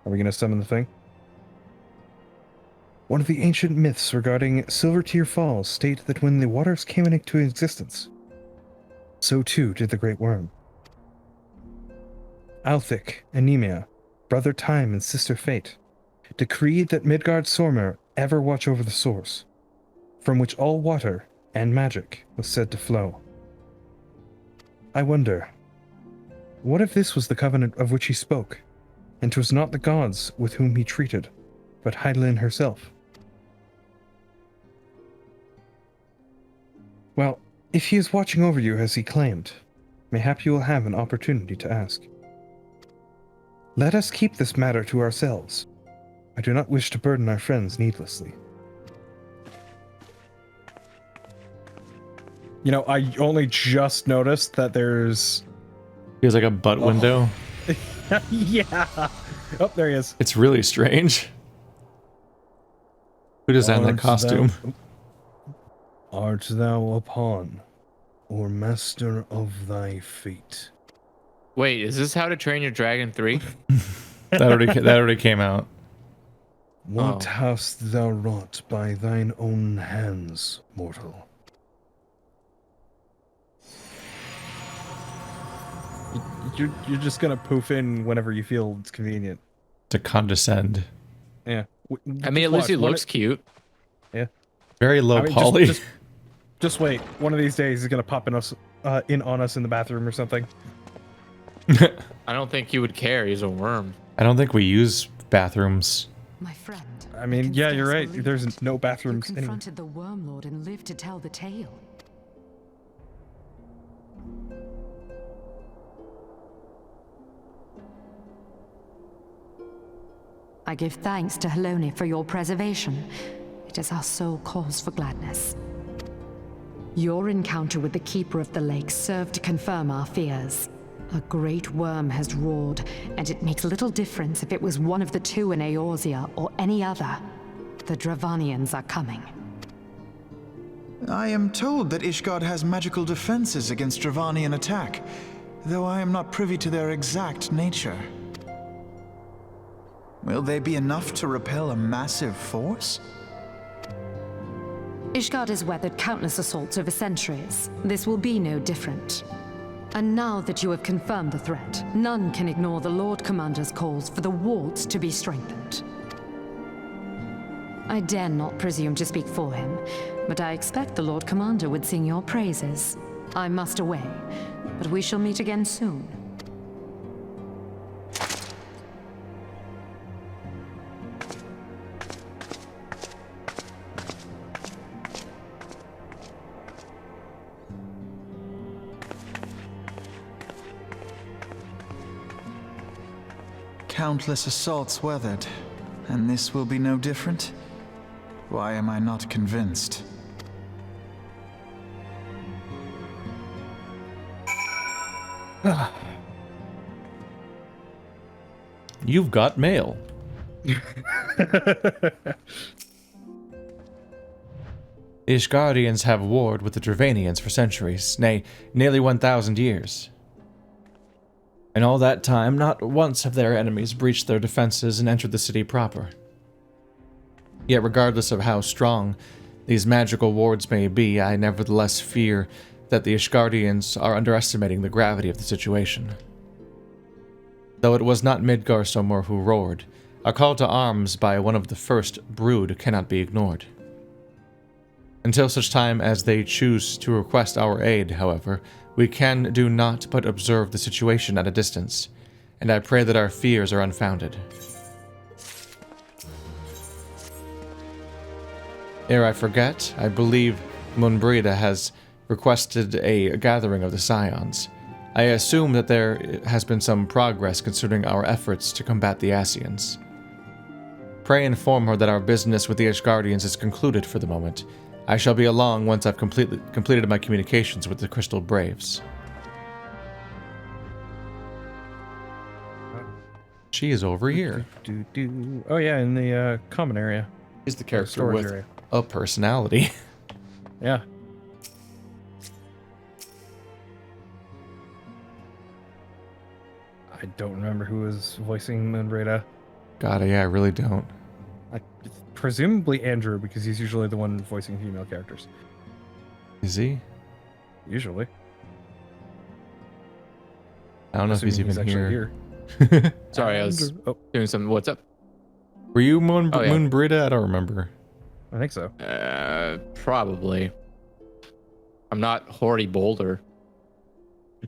Are we going to summon the thing? One of the ancient myths regarding Silvertear Falls state that when the waters came into existence, so too did the Great Worm. Althik and Nemea, brother Time and sister Fate, decreed that Midgardsormr ever watch over the source, from which all water and magic was said to flow. I wonder, what if this was the covenant of which he spoke, and 'twas not the gods with whom he treated, but Hydaelyn herself? Well, if he is watching over you as he claimed, mayhap you will have an opportunity to ask. Let us keep this matter to ourselves. I do not wish to burden our friends needlessly. I only just noticed that there's... Feels like a butt window. Yeah. Oh, there he is. It's really strange. Who designed that costume? Art thou a pawn, or master of thy fate? Wait, is this How to Train Your Dragon 3? that already came out. What hast thou wrought by thine own hands, mortal? You're just gonna poof in whenever you feel it's convenient. To condescend. Yeah. I mean, at least he looks cute. Yeah. Very low poly. Just wait. One of these days he's gonna pop in on us in the bathroom or something. I don't think he would care. He's a worm. I don't think we use bathrooms. My friend. I mean, yeah, you're right. There's no bathrooms You anywhere. confronted the Worm Lord and lived to tell the tale. I give thanks to Helone for your preservation. It is our sole cause for gladness. Your encounter with the Keeper of the Lake served to confirm our fears. A great worm has roared, and it makes little difference if it was one of the two in Eorzea or any other. The Dravanians are coming. I am told that Ishgard has magical defenses against Dravanian attack, though I am not privy to their exact nature. Will they be enough to repel a massive force? Ishgard has weathered countless assaults over centuries. This will be no different. And now that you have confirmed the threat, none can ignore the Lord Commander's calls for the walls to be strengthened. I dare not presume to speak for him, but I expect the Lord Commander would sing your praises. I must away, but we shall meet again soon. Countless assaults weathered, and this will be no different? Why am I not convinced? You've got mail. The Ishgardians have warred with the Dravanians for centuries, nay, nearly 1,000 years. In all that time, not once have their enemies breached their defenses and entered the city proper. Yet regardless of how strong these magical wards may be, I nevertheless fear that the Ishgardians are underestimating the gravity of the situation. Though it was not Midgardsormr who roared, a call to arms by one of the first brood cannot be ignored. Until such time as they choose to request our aid, however, we can do naught but observe the situation at a distance, and I pray that our fears are unfounded. Ere I forget, I believe Munbrida has requested a gathering of the Scions. I assume that there has been some progress concerning our efforts to combat the Ascians. Pray inform her that our business with the Ishgardians is concluded for the moment. I shall be along once I've completed my communications with the Crystal Braves. She is over here. Oh yeah, in the common area. She's the character with a personality. Yeah. I don't remember who was voicing Moonbreda. God, yeah, I really don't. Presumably Andrew, because he's usually the one voicing female characters. Is he? Usually. I don't know if he's even here. Sorry, I was doing some. What's up? Were you Moonbrida? I don't remember. I think so. Probably. I'm not Hoary Boulder.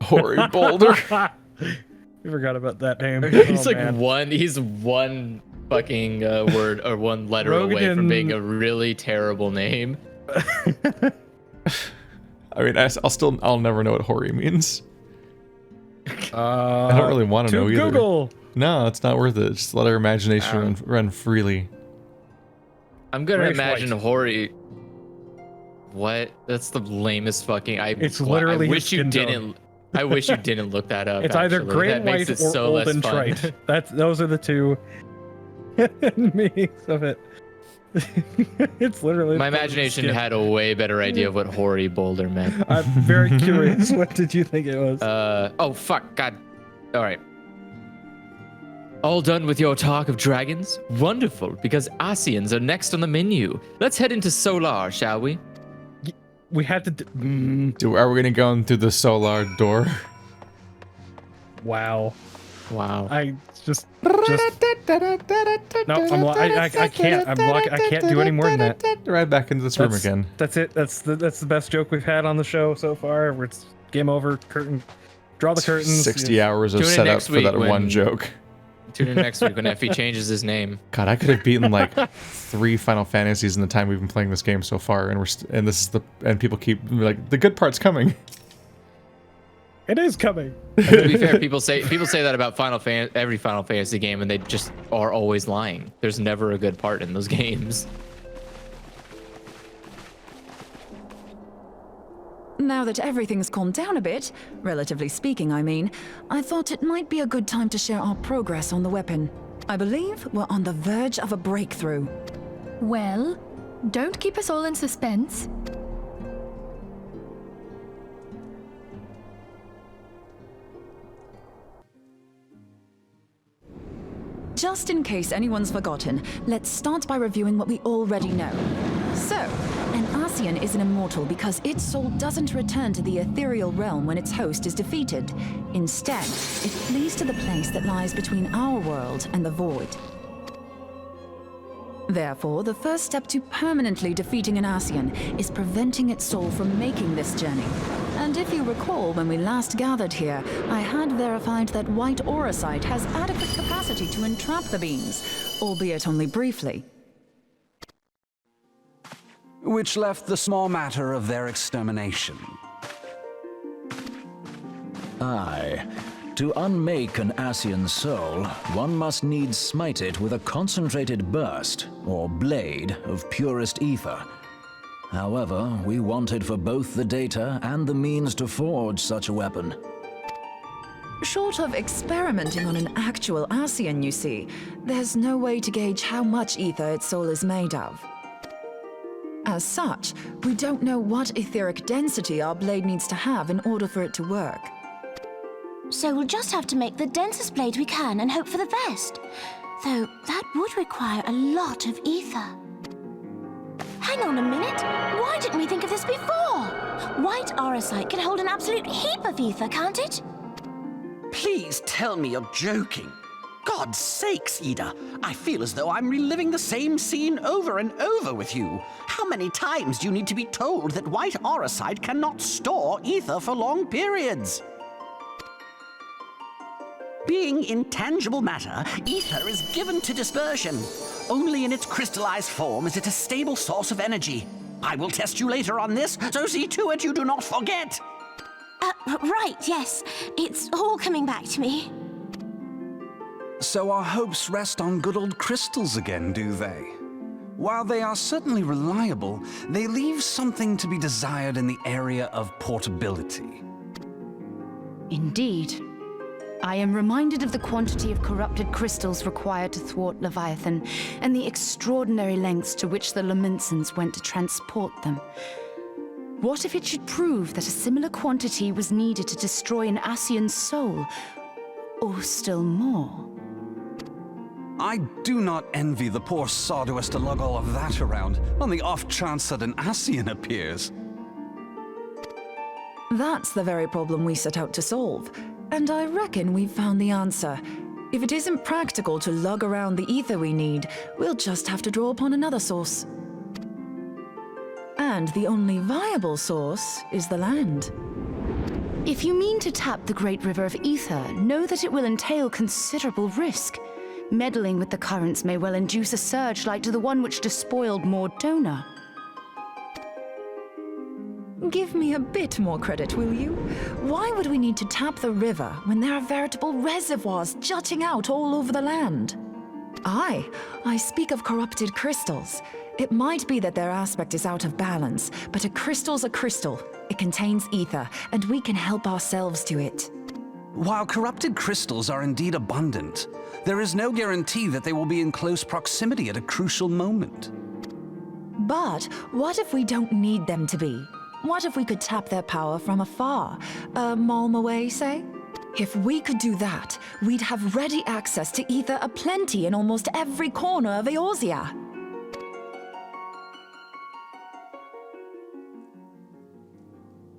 Hoary Boulder? You forgot about that name. He's He's one fucking word or one letter away from being a really terrible name. I mean, I'll never know what hoary means. I don't really want to know either. Google. No, it's not worth it. Just let our imagination run freely. I'm gonna imagine hoary. What? That's the lamest fucking. It's literally. I wish you didn't. I wish you didn't look that up. It's either gray and white or old and trite. Those are the two meanings of it. It's literally. My imagination had a way better idea of what hoary boulder meant. I'm very curious. What did you think it was? Oh fuck, God. All right. All done with your talk of dragons? Wonderful, because Ascians are next on the menu. Let's head into Solar, shall we? We had to. Are we gonna go in through the Solar door? Wow. I just. No, I can't. I can't do any more than that. Right back into this room again. That's it. That's the best joke we've had on the show so far. It's game over. Curtain. Draw the curtains. 60 hours of setup for that one joke. Tune in next week when Effie changes his name. God, I could have beaten like 3 Final Fantasies in the time we've been playing this game so far, and this is and people keep like the good part's coming. It is coming. And to be fair, people say that about every Final Fantasy game, and they just are always lying. There's never a good part in those games. Now that everything's calmed down a bit, relatively speaking I mean, I thought it might be a good time to share our progress on the weapon. I believe we're on the verge of a breakthrough. Well, don't keep us all in suspense. Just in case anyone's forgotten, let's start by reviewing what we already know. So, an Ascian is an immortal because its soul doesn't return to the ethereal realm when its host is defeated. Instead, it flees to the place that lies between our world and the void. Therefore, the first step to permanently defeating an Ascian is preventing its soul from making this journey. And if you recall, when we last gathered here, I had verified that white auracite has adequate capacity to entrap the beings, albeit only briefly. Which left the small matter of their extermination. Aye. To unmake an Ascian soul, one must needs smite it with a concentrated burst, or blade, of purest ether. However, we wanted for both the data and the means to forge such a weapon. Short of experimenting on an actual Ascian, you see, there's no way to gauge how much ether its soul is made of. As such, we don't know what etheric density our blade needs to have in order for it to work. So we'll just have to make the densest blade we can and hope for the best. Though that would require a lot of ether. Hang on a minute. Why didn't we think of this before? White auracite can hold an absolute heap of ether, can't it? Please tell me you're joking. God's sakes, Ida. I feel as though I'm reliving the same scene over and over with you. How many times do you need to be told that white auricite cannot store ether for long periods? Being intangible matter, ether is given to dispersion. Only in its crystallized form is it a stable source of energy. I will test you later on this, so see to it you do not forget. Right, yes. It's all coming back to me. So our hopes rest on good old crystals again, do they? While they are certainly reliable, they leave something to be desired in the area of portability. Indeed. I am reminded of the quantity of corrupted crystals required to thwart Leviathan, and the extraordinary lengths to which the Lamentsons went to transport them. What if it should prove that a similar quantity was needed to destroy an Ascian's soul? Or still more? I do not envy the poor sod who has to lug all of that around, on the off chance that an Ascian appears. That's the very problem we set out to solve, and I reckon we've found the answer. If it isn't practical to lug around the ether we need, we'll just have to draw upon another source. And the only viable source is the land. If you mean to tap the Great River of Ether, know that it will entail considerable risk. Meddling with the currents may well induce a surge like to the one which despoiled Mordona. Give me a bit more credit, will you? Why would we need to tap the river when there are veritable reservoirs jutting out all over the land? I speak of corrupted crystals. It might be that their aspect is out of balance, but a crystal's a crystal. It contains ether, and we can help ourselves to it. While corrupted crystals are indeed abundant, there is no guarantee that they will be in close proximity at a crucial moment. But what if we don't need them to be? What if we could tap their power from afar? A malm away, say? If we could do that, we'd have ready access to ether aplenty in almost every corner of Eorzea.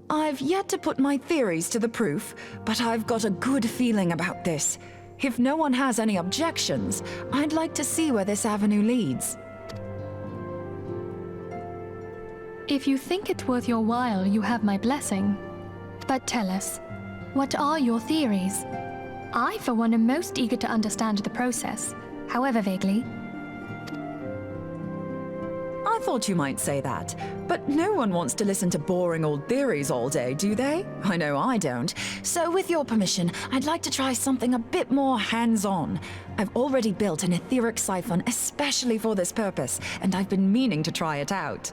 I've yet to put my theories to the proof, but I've got a good feeling about this. If no one has any objections, I'd like to see where this avenue leads. If you think it worth your while, you have my blessing. But tell us, what are your theories? I, for one, am most eager to understand the process, however vaguely. I thought you might say that, but no one wants to listen to boring old theories all day, do they? I know I don't. So with your permission, I'd like to try something a bit more hands-on. I've already built an etheric siphon especially for this purpose, and I've been meaning to try it out.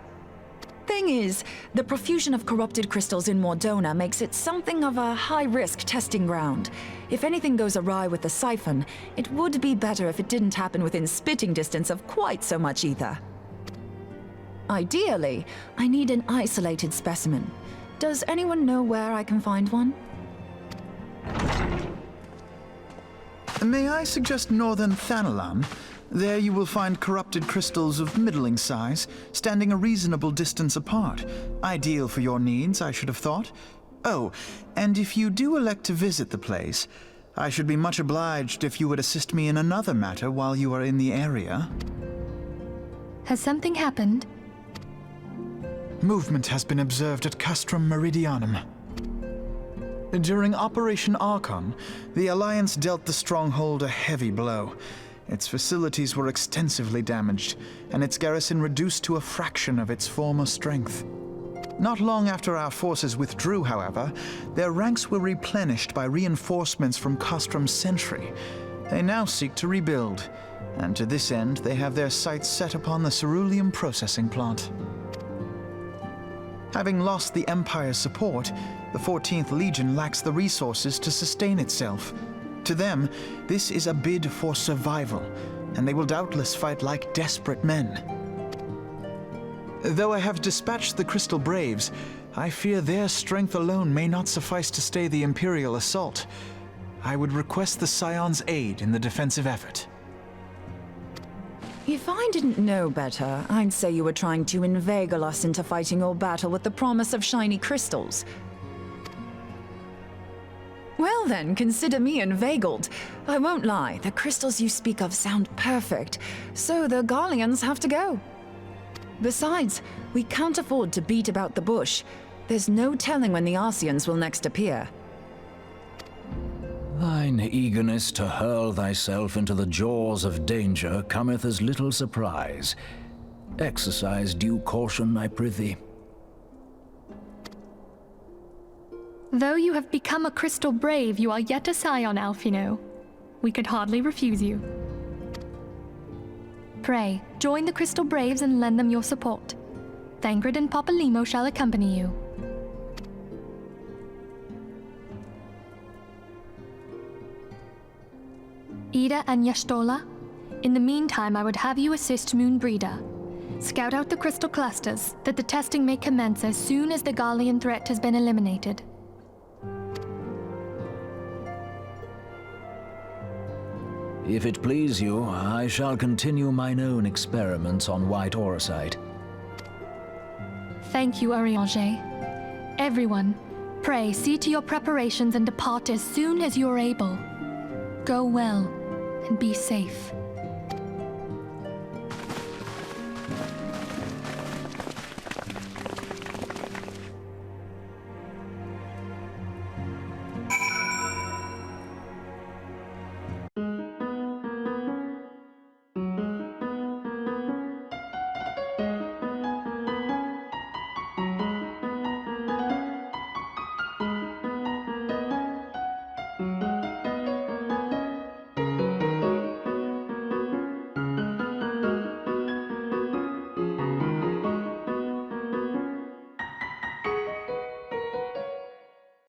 Thing is, the profusion of corrupted crystals in Mordona makes it something of a high-risk testing ground. If anything goes awry with the siphon, it would be better if it didn't happen within spitting distance of quite so much ether. Ideally, I need an isolated specimen. Does anyone know where I can find one? May I suggest northern Thanalan? There you will find corrupted crystals of middling size, standing a reasonable distance apart. Ideal for your needs, I should have thought. Oh, and if you do elect to visit the place, I should be much obliged if you would assist me in another matter while you are in the area. Has something happened? Movement has been observed at Castrum Meridianum. During Operation Archon, the Alliance dealt the stronghold a heavy blow. Its facilities were extensively damaged, and its garrison reduced to a fraction of its former strength. Not long after our forces withdrew, however, their ranks were replenished by reinforcements from Castrum's sentry. They now seek to rebuild, and to this end they have their sights set upon the ceruleum processing plant. Having lost the Empire's support, the 14th Legion lacks the resources to sustain itself. To them, this is a bid for survival, and they will doubtless fight like desperate men. Though I have dispatched the Crystal Braves, I fear their strength alone may not suffice to stay the Imperial assault. I would request the Scion's aid in the defensive effort. If I didn't know better, I'd say you were trying to inveigle us into fighting your battle with the promise of shiny crystals. Well then, consider me inveigled. I won't lie, the crystals you speak of sound perfect, so the Garleans have to go. Besides, we can't afford to beat about the bush. There's no telling when the Arceans will next appear. Thine eagerness to hurl thyself into the jaws of danger cometh as little surprise. Exercise due caution, I prithee. Though you have become a crystal brave, you are yet a scion, Alphino. We could hardly refuse you. Pray, join the Crystal Braves and lend them your support. Thancred and Papalymo shall accompany you. Ida and Y'shtola, in the meantime I would have you assist Moonbreeder. Scout out the crystal clusters, that the testing may commence as soon as the Garlean threat has been eliminated. If it please you, I shall continue mine own experiments on white Orsite. Thank you, Eorzea. Everyone, pray see to your preparations and depart as soon as you are able. Go well, and be safe.